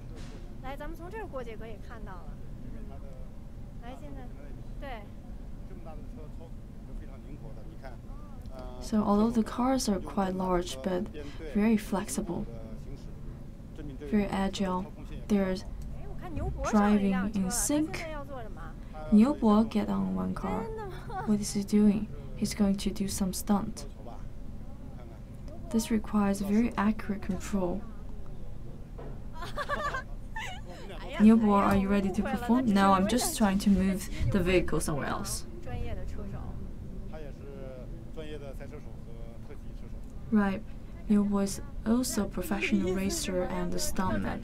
So although the cars are quite large, but very flexible, very agile, they're driving in sync. Niubo get on one car. What is he doing? He's going to do some stunt. This requires very accurate control. Niubo, are you ready to perform? No, I'm just trying to move the vehicle somewhere else. Right. Niubo is also a professional racer and a stuntman.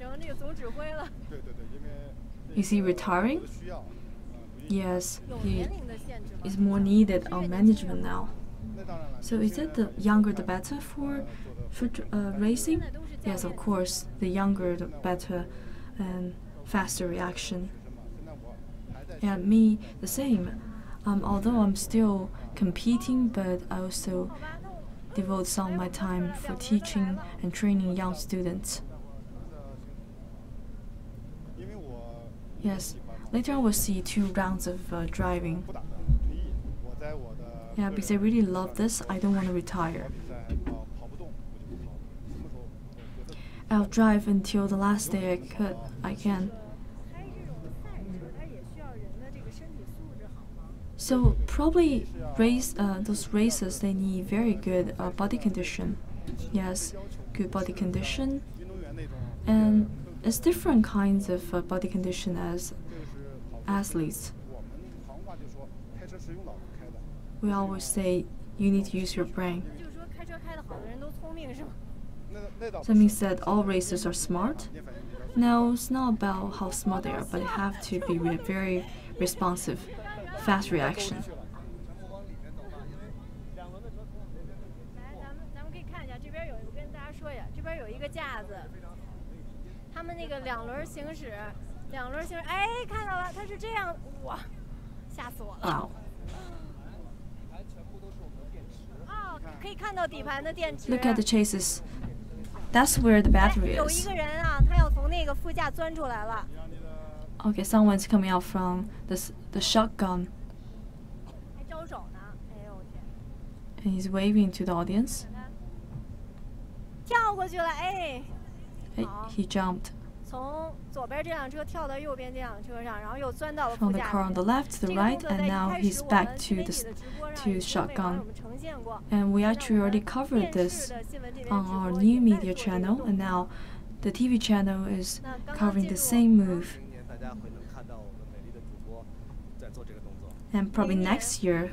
Is he retiring? Yes, he is more needed on management now. So is it the younger the better for racing? Yes, of course. The younger the better and faster reaction. And me, the same. Although I'm still competing, but I also devote some of my time for teaching and training young students. Yes, later on we'll see 2 rounds of driving. Yeah, because I really love this, I don't want to retire. I'll drive until the last day I can. So probably those racers, they need very good body condition. Yes, good body condition. And it's different kinds of body condition as athletes. We always say you need to use your brain. That means that all racers are smart? No, it's not about how smart they are, but they have to be very responsive, fast reaction. Wow. Look at the chases. That's where the battery is. Okay, someone's coming out from the shotgun. And he's waving to the audience. He jumped from the car on the left to the right, and now he's back to shotgun. And we actually already covered this on our new media channel, and now the TV channel is covering the same move. And probably next year,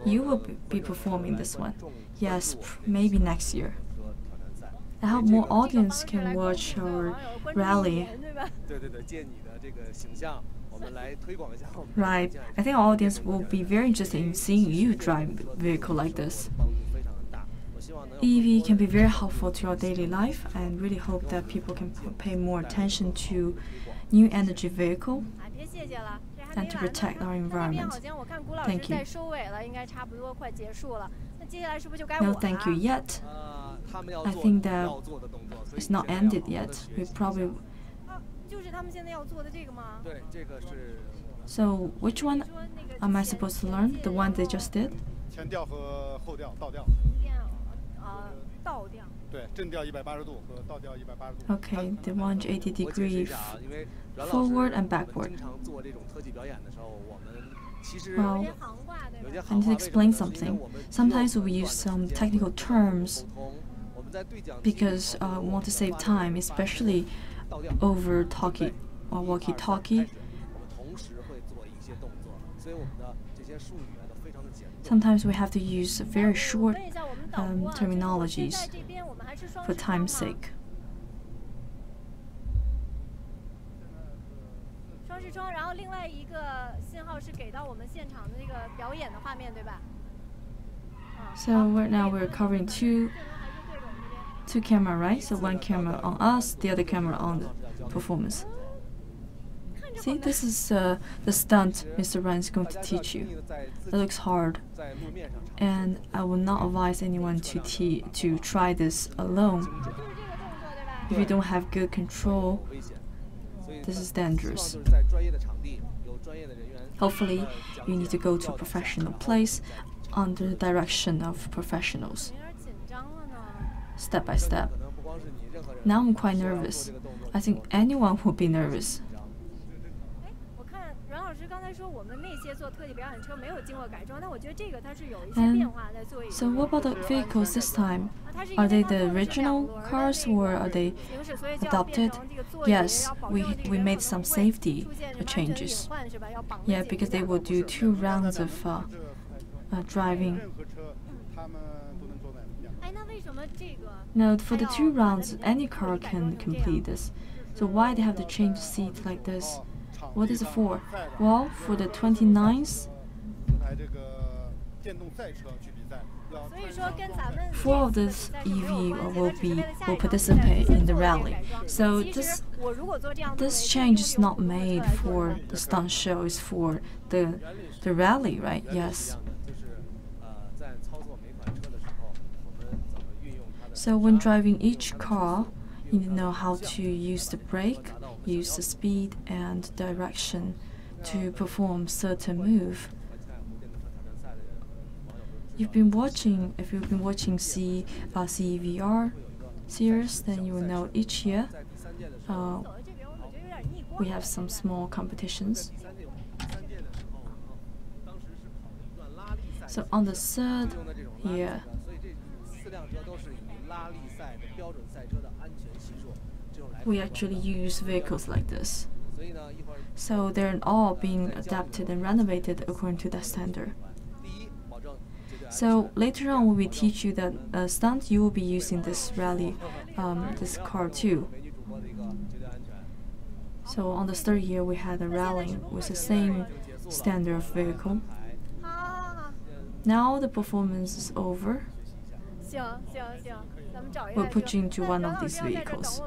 you will be performing this one. Yes, maybe next year. I hope more audience can watch our rally. Right. I think our audience will be very interested in seeing you drive a vehicle like this. EV can be very helpful to our daily life, and really hope that people can pay more attention to new energy vehicle and to protect our environment. Thank you. No, thank you yet. I think that it's not ended yet. We probably. So which one am I supposed to learn? The one they just did? Okay, the 180-degree forward and backward. Well, I need to explain something. Sometimes we use some technical terms because we want to save time, especially over talkie or walkie-talkie. Sometimes we have to use very short terminologies for time's sake. 双视窗，然后另外一个信号是给到我们现场的那个表演的画面，对吧？ So right now we're covering two camera, right? So one camera on us, the other camera on the performance. See, this is the stunt Mr. Ryan is going to teach you. It looks hard, and I will not advise anyone to try this alone. If you don't have good control, this is dangerous. Hopefully, you need to go to a professional place under the direction of professionals, step by step. Now I'm quite nervous. I think anyone would be nervous. So what about the vehicles this time? Are they the original cars or are they adopted? Yes, we made some safety changes. Yeah, because they will do 2 rounds of driving. Now, for the 2 rounds, any car can complete this. So why they have to change the seat like this? What is it for? Well, for the 29th, 4 of this EV will participate in the rally. So this change is not made for the stunt show. It's for the rally, right? Yes. So when driving each car, you need to know how to use the brake, use the speed and direction to perform certain move. If you've been watching CEVR series, then you will know each year we have some small competitions. So on the 3rd year, we actually use vehicles like this. So they're all being adapted and renovated according to that standard. So later on, when we teach you that stunt, you will be using this rally, this car too. So on the 3rd year, we had a rally with the same standard of vehicle. Now the performance is over. We'll put you into one of these vehicles.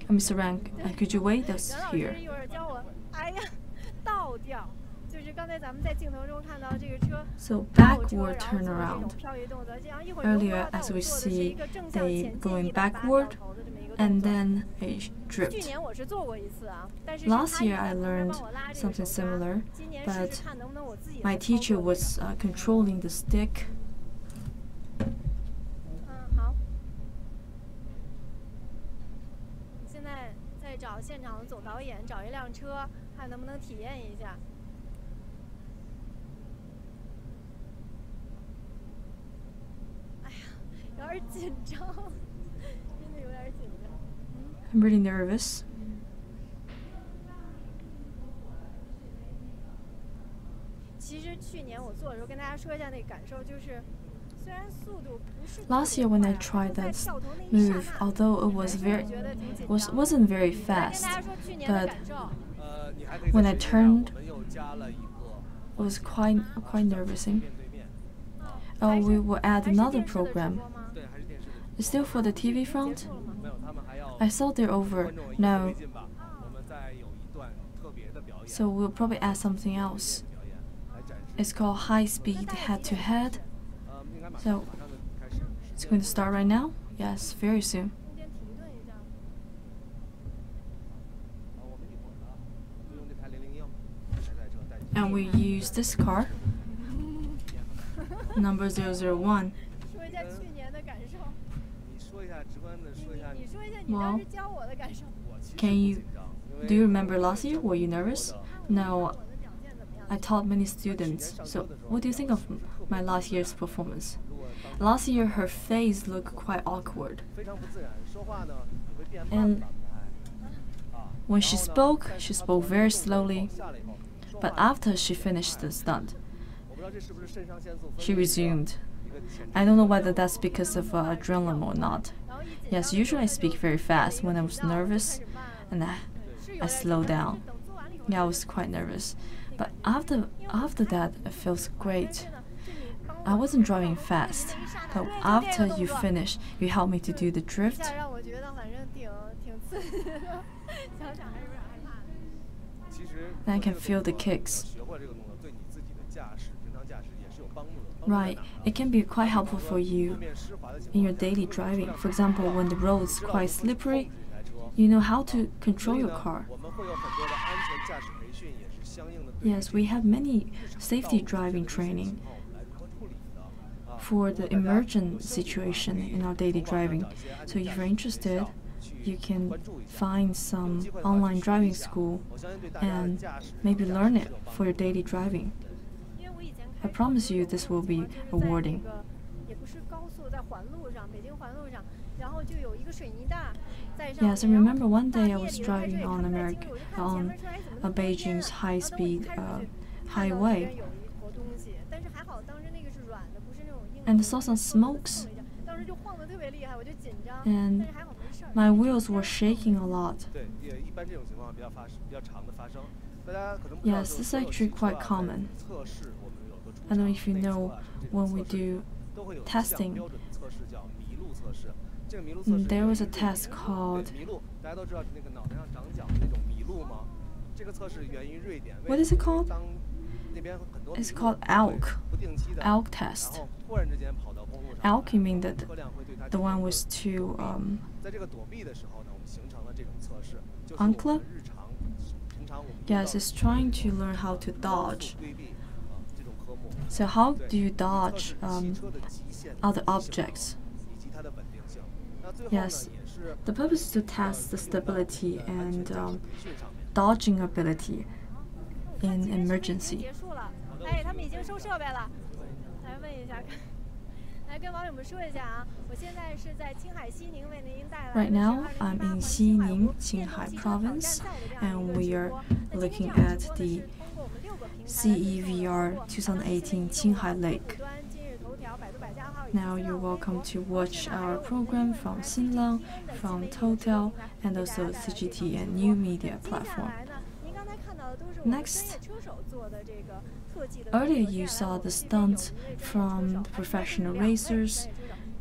Mr. Rank, could you wait us here? So backward turnaround. Earlier, as we see, they going backward and then a drift. Last year I learned something similar, but my teacher was controlling the stick. I'm really nervous. Last year when I tried that move, although it wasn't very fast, but when I turned, it was quite nervous. Oh, we will add another program. It's still for the TV front? I thought they're over. No. So we'll probably add something else. It's called high-speed head-to-head. So it's going to start right now? Yes, very soon. And we use this car, number 001. Well, do you remember last year? Were you nervous? No, I taught many students. So what do you think of my last year's performance? Last year her face looked quite awkward. And when she spoke very slowly. But after she finished the stunt, she resumed I don't know whether that's because of adrenaline or not. Yes, usually I speak very fast when I was nervous, and I slow down. Yeah, I was quite nervous. But after that, it feels great. I wasn't driving fast, but after you finish, you helped me to do the drift. And I can feel the kicks. Right, it can be quite helpful for you in your daily driving. For example, when the road is quite slippery, you know how to control your car. Yes, we have many safety driving training for the emergent situation in our daily driving. So if you're interested, you can find some online driving school and maybe learn it for your daily driving. I promise you this will be rewarding. Yes, I remember one day I was driving on Beijing's high-speed highway, and I saw some smokes, and my wheels were shaking a lot. Yes, this is actually quite common. I don't know if you know, when we do testing, there was a test called, what is it called? It's called ALK test. ALK, you mean that the one with two unclip? Yes, it's trying to learn how to dodge. So how do you dodge other objects? Yes, the purpose is to test the stability and dodging ability in emergency. Right now, I'm in Xining, Qinghai province, and we are looking at the CEVR 2018 Qinghai Lake. Now you're welcome to watch our program from Xinlang, from Total, and also CGTN new media platform. Next, earlier you saw the stunts from the professional racers,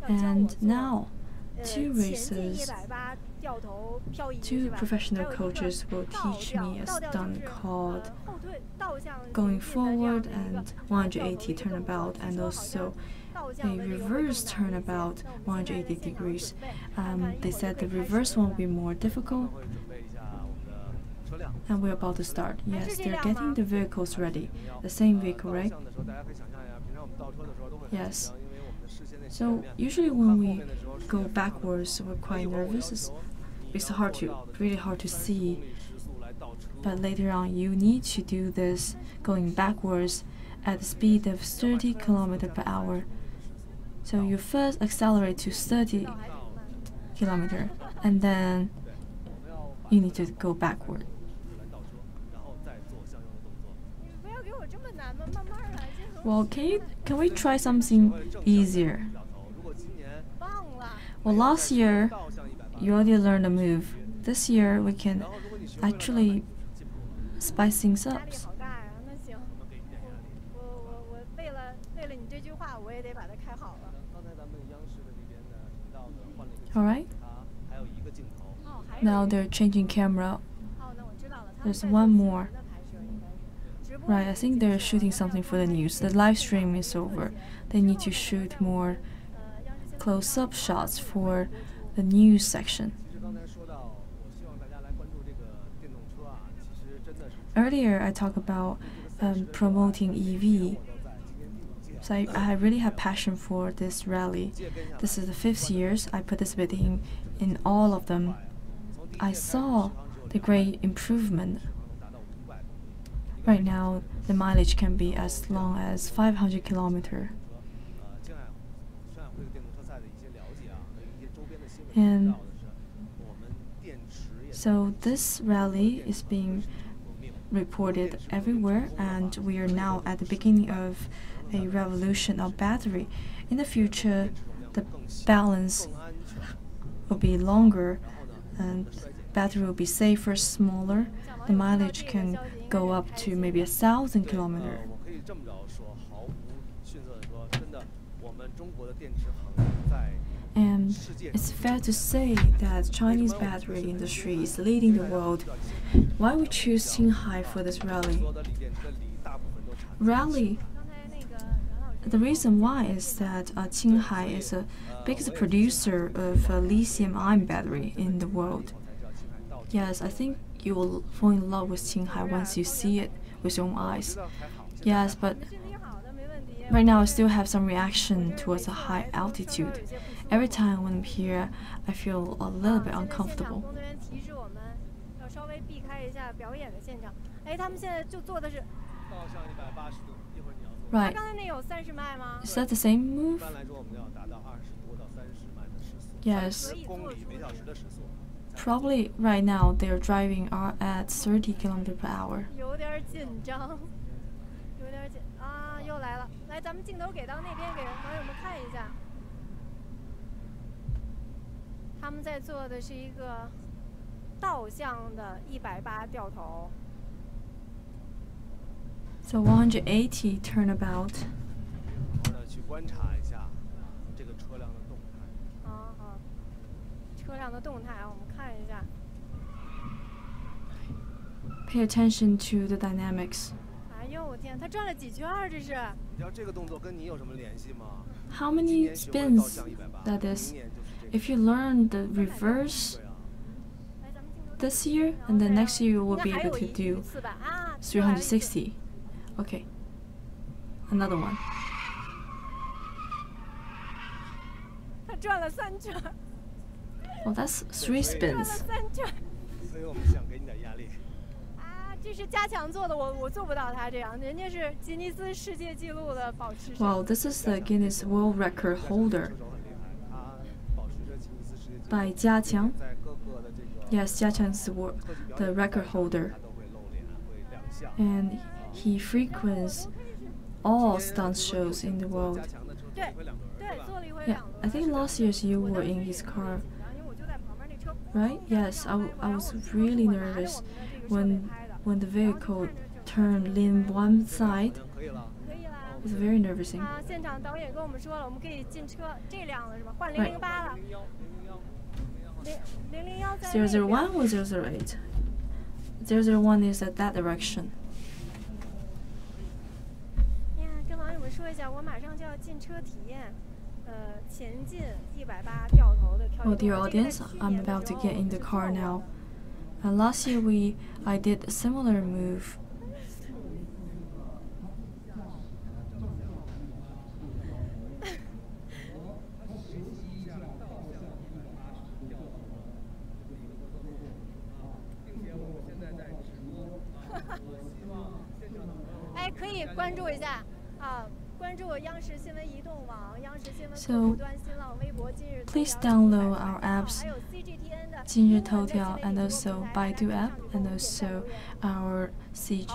and now two professional coaches will teach me a stunt called going forward and 180 turnabout, and also a reverse turnabout 180 degrees. They said the reverse one will be more difficult. And we're about to start. Yes, they're getting the vehicles ready. The same vehicle, right? Yes. So usually when we go backwards, we're quite nervous. It's really hard to see. But later on, you need to do this going backwards at the speed of 30 km/h. So you first accelerate to 30 km, and then you need to go backward. Well, can we try something easier? Well, last year you already learned a move. This year we can actually spice things up. Alright. Now they're changing camera. There's one more. Right, I think they're shooting something for the news. The live stream is over. They need to shoot more close-up shots for the news section. Earlier, I talked about promoting EV. So I really have passion for this rally. This is the 5th year I participated in all of them. I saw the great improvement. Right now, the mileage can be as long as 500 km. And so this rally is being reported everywhere, and we are now at the beginning of a revolution of battery. in the future, the balance will be longer, and battery will be safer, smaller. The mileage can go up to maybe 1,000 kilometers. And it's fair to say that Chinese battery industry is leading the world. Why we choose Qinghai for this rally? The reason why is that Qinghai is the biggest producer of lithium-ion battery in the world. Yes, I think you will fall in love with Qinghai once you see it with your own eyes. Yes, but right now I still have some reaction towards a high altitude. Every time when I'm here, I feel a little bit uncomfortable. Right. Is that the same move? Yes. Probably right now they're driving at 30 kilometers per hour. 又来了，来，咱们镜头给到那边，给网友们看一下。他们在做的是一个倒向的180掉头。So 180 turnabout. 然后呢，去观察一下这个车辆的动态。车辆的动态啊，我们看一下。Pay attention to the dynamics. 哎呦，我天，他转了几圈儿？这是。你知道这个动作跟你有什么联系吗？ How many spins that is? If you learn the reverse this year, and then next year you will be able to do 360. Okay. Another one. 他转了3圈。Oh, that's 3 spins. 所以我们想给你点压力。这是加强做的，我做不到他这样，人家是吉尼斯世界纪录的保持者。Wow, this is the Guinness World Record holder. By Jia Qiang. Yes, Jia Qiang is the record holder. And he frequents all stunt shows in the world. Yeah, I think last year you were in his car. Right? Yes, I was really nervous when the vehicle turned lean one side. It's very nervous. 现场导演跟我们说了，我们可以进车，这辆了是吧？换008了。001在。001 or 008? 001 is at that direction. 呀，跟网友们说一下，我马上就要进车体验，前进180掉头的跳跃。Oh, dear audience, I'm about to get in the car now. Last year I did a similar move. So please download our apps, 今日头条, and also Baidu app, and also our CG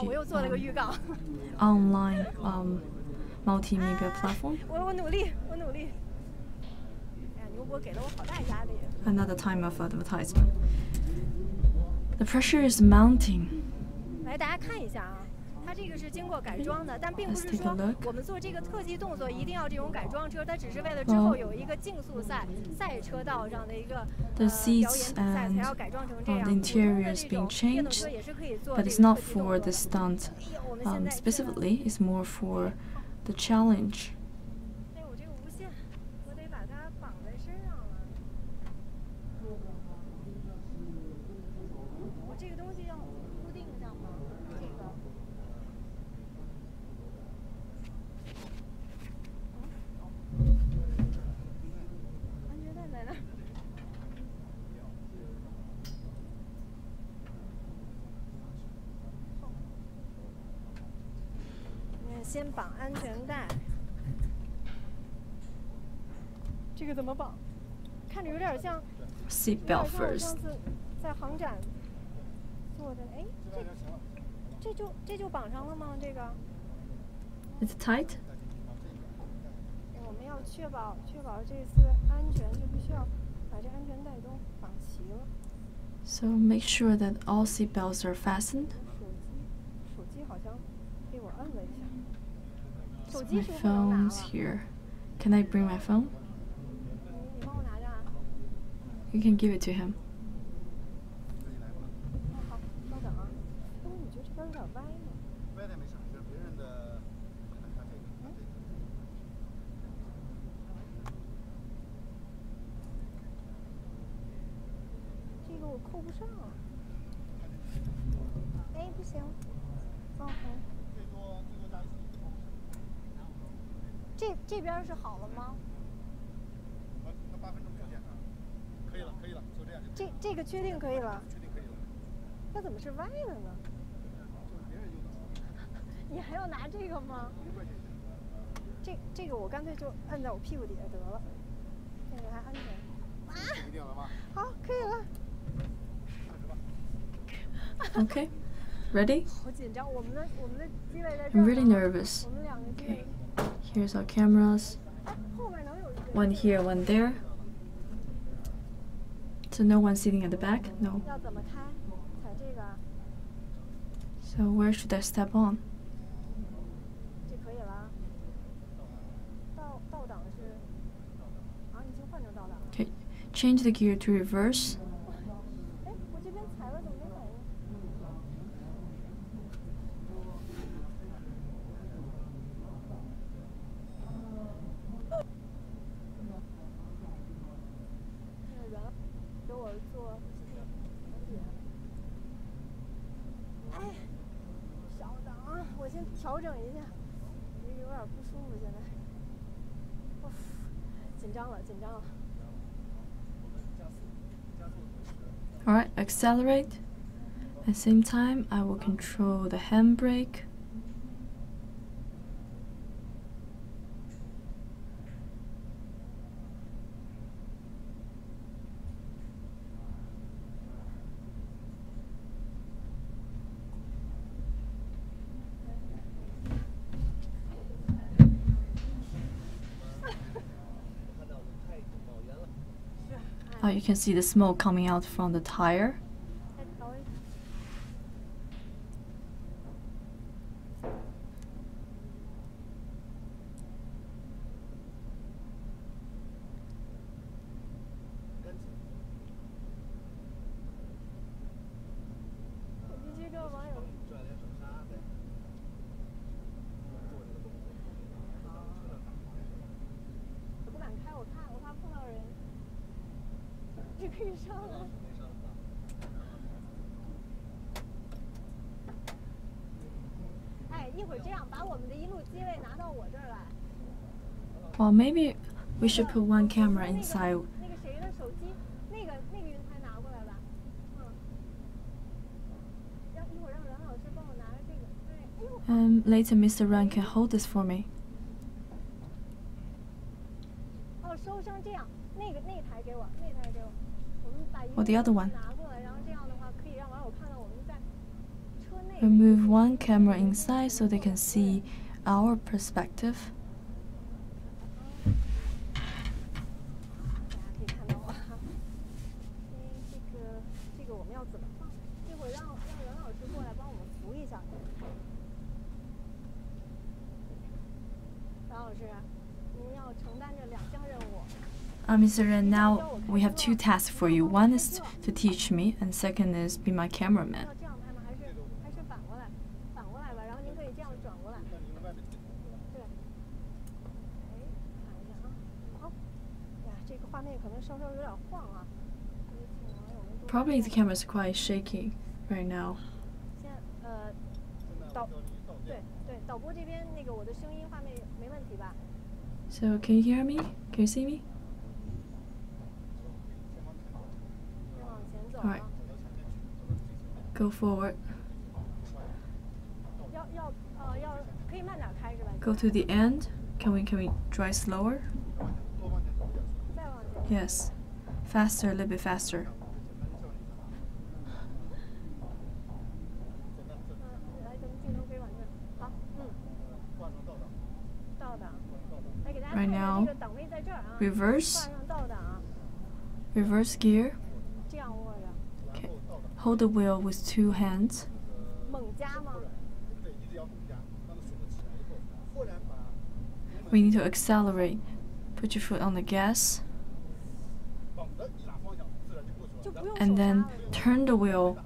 online multimedia platform. 我努力。哎呀，牛博给了我好大压力。Another time of advertisement. The pressure is mounting. 来，大家看一下啊。它这个是经过改装的，但并不是说我们做这个特技动作一定要这种改装车，它只是为了之后有一个竞速赛车道上的一个表演比赛才要改装成这样。The interior is being changed, but it's not for the stunt specifically. It's more for the challenge. 哎，我这个无线，我得把它绑在身上了。我这个东西要固定上吗？这个。先绑安全带，这个怎么绑？看着有点像 seatbelt first. 上次在航展做的，哎，这就绑上了吗？这个 Is it tight? 我我们要确保这次安全，就必须要把这安全带都绑齐了。So make sure that all seat belts are fastened. 手机好像被我摁了一下。 So my phone's here. Can I bring my phone? You can give it to him. 好，稍等啊。你觉得这边有点歪吗？歪的没事，就是别人的。这个我扣不上。哎，不行。OK。这边是好了吗？那8分钟就检查。可以了，可以了，就这样就。这个确定可以了。确定可以了。那怎么是歪的呢？就是别人用的。你还要拿这个吗？这个我干脆就摁在我屁股底下得了，这个还安全。啊！确定了吗？好，可以了。Okay, ready? 好紧张，我们的机位在这 I'm 儿。 really nervous. 我们两个机位。 Here's our cameras. 后面能有一个。One here, one there. So no one sitting at the back? No. 要怎么开？踩这个。So where should I step on? 这可以了。倒档是。啊，已经换成倒档了。 Okay, change the gear to reverse. 哎，我这边踩了怎么没反应？ 给我做哎，稍等啊，我先调整一下，有点不舒服现在。紧张了，紧张了。Alright, accelerate. At the same time, I will control the handbrake. Oh, you can see the smoke coming out from the tire. Well, maybe we should put one camera inside. Later, Mr. Ran can hold this for me. Or the other one. Remove one camera inside so they can see our perspective. Mr. Ren, now we have two tasks for you. One is to teach me, and second is be my cameraman. Probably the camera is quite shaky right now. So can you hear me? Can you see me? Alright. Go forward. Go to the end. Can we drive slower? Yes. Faster, a little bit faster. Right now, reverse 上倒档， reverse gear. 这样握着， Okay. Hold the wheel with 2 hands. 猛加吗？ We need to accelerate. Put your foot on the gas 就不用 and 手 then 刹了。 turn the wheel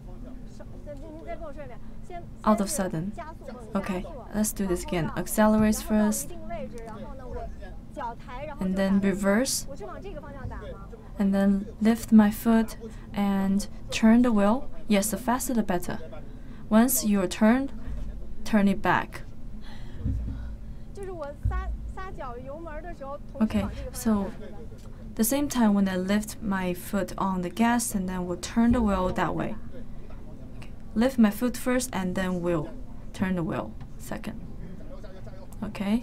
您再跟我说一遍，先 out of 先是 sudden. 加速猛加 Okay, 速 let's do this 然 again. 后到 Accelerate 然后到 first 一定位置，然后呢，我脚抬，然后 and 就 then 打 reverse 我是往这个方向打吗？ and then lift my foot and turn the wheel. Yes, the faster the better. Once you're turned, turn it back. 就是我撒脚油门的时候，同时 Okay, 往这个方向 so 打，对吧？ the same time when I lift my foot on the gas and then we'll turn the wheel that way. Okay. Lift my foot first and then we'll turn the wheel second. Okay.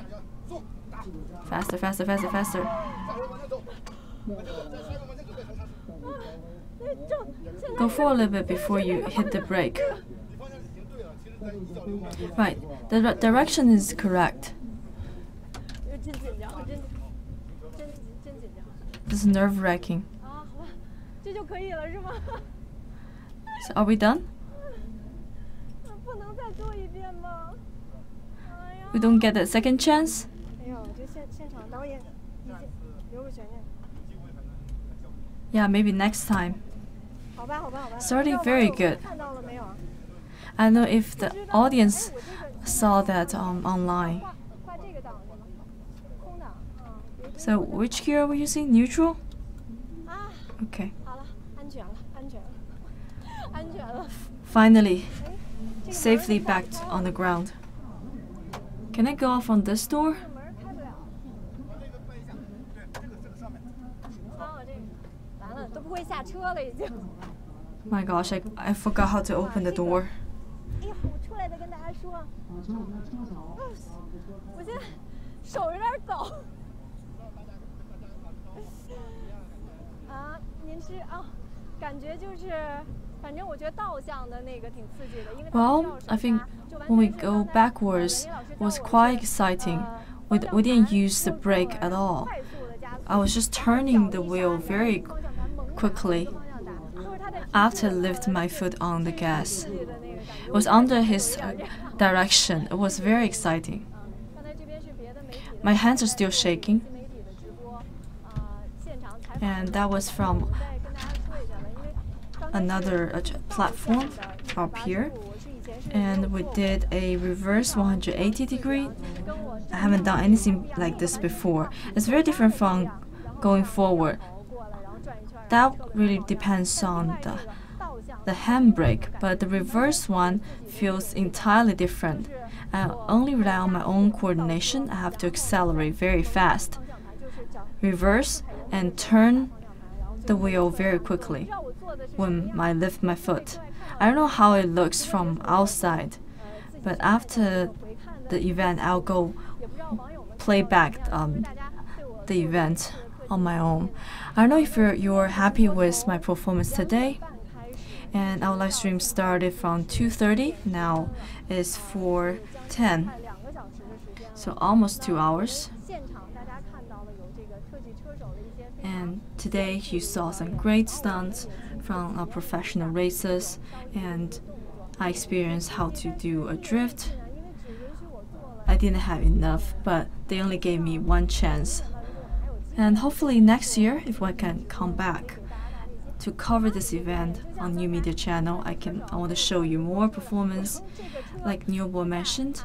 Faster, faster, faster, faster. 那正现在 Go forward a little bit before you hit the brake. Right, the direction is correct. 真紧张，真紧张 This is nerve-wracking. 啊！好吧，这就可以了是吗？ So are we done? 不能再做一遍吗？哎呀！ We don't get a second chance? 哎呦，这现场导演已经留个悬念。 Yeah, maybe next time. 好吧，好吧，好吧。 Starting 不知道网 very 友 good. 看到了没有啊？ I don't know if the 知道 audience 哎我这个 saw that online. 画这个档是吗？空档，嗯。 So which gear are we using? Neutral? 啊， Okay. 好了，安全了，安全了，安全了。 Finally, 哎，这个 safely 门儿 back 开 on the ground. Can I go off on this door? 这门儿开不了。啊，这个完了，都不会下车了已经。 My gosh, I forgot how to open the door. 哎呀，我出来再跟大家说。我现在手有点抖。啊，您是啊，感觉就是，反正我觉得倒向的那个挺刺激的，因为它 Well, 需要手 I think 刹就完 when we 全是 go 刚才 backwards 任老师教 was 我 quite 是 exciting. We didn't use the brake at all. 快速地加速 I was just 然后 turning 脚 the 一 wheel 刹 very 方向盘猛打 quickly 方向打就是它的提 after 示 lift my foot on the gas. 刺激的那个感觉 It was under his direction. It was very exciting. 刚才这边是别的媒体的 My hands are still shaking. 新媒体的直播现场采访 And that was from 我再跟大家说一下吧，因为刚才是 another platform 倒向的 up 滑 here. 速我是以前是 And 没 we 有做 did a reverse 180 degree. 跟我 I haven't done anything like this before. It's very different from going forward. 过来，然后转一圈， That really depends on the handbrake, but the reverse one feels entirely different. I only rely on my own coordination. I have to accelerate very fast, reverse, and turn the wheel very quickly when I lift my foot. I don't know how it looks from outside, but after the event, I'll go play back the event on my own. I don't know if you're happy with my performance today. And our live stream started from 2:30. Now it's 4:10, so almost 2 hours. And today you saw some great stunts from our professional racers, and I experienced how to do a drift. I didn't have enough, but they only gave me one chance. And hopefully next year, if I can come back to cover this event on New Media Channel, I want to show you more performance, like Newboy mentioned.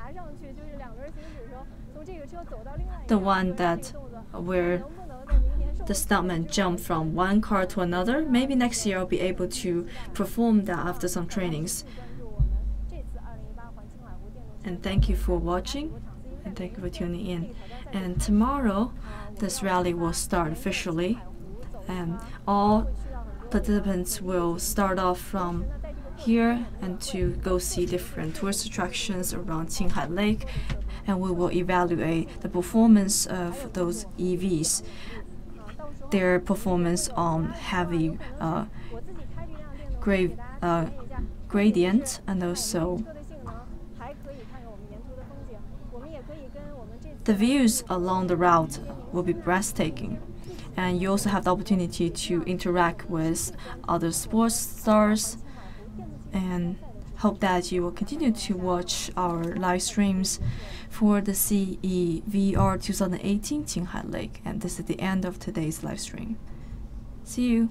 The one that where the stuntman jumped from one car to another. Maybe next year I'll be able to perform that after some trainings. And thank you for watching, and thank you for tuning in. And tomorrow, this rally will start officially, and all participants will start off from here and to go see different tourist attractions around Qinghai Lake, and we will evaluate the performance of those EVs, their performance on heavy gradient, and also the views along the route will be breathtaking. and you also have the opportunity to interact with other sports stars, and hope that you will continue to watch our live streams for the CEVR 2018 Qinghai Lake. And this is the end of today's live stream. See you.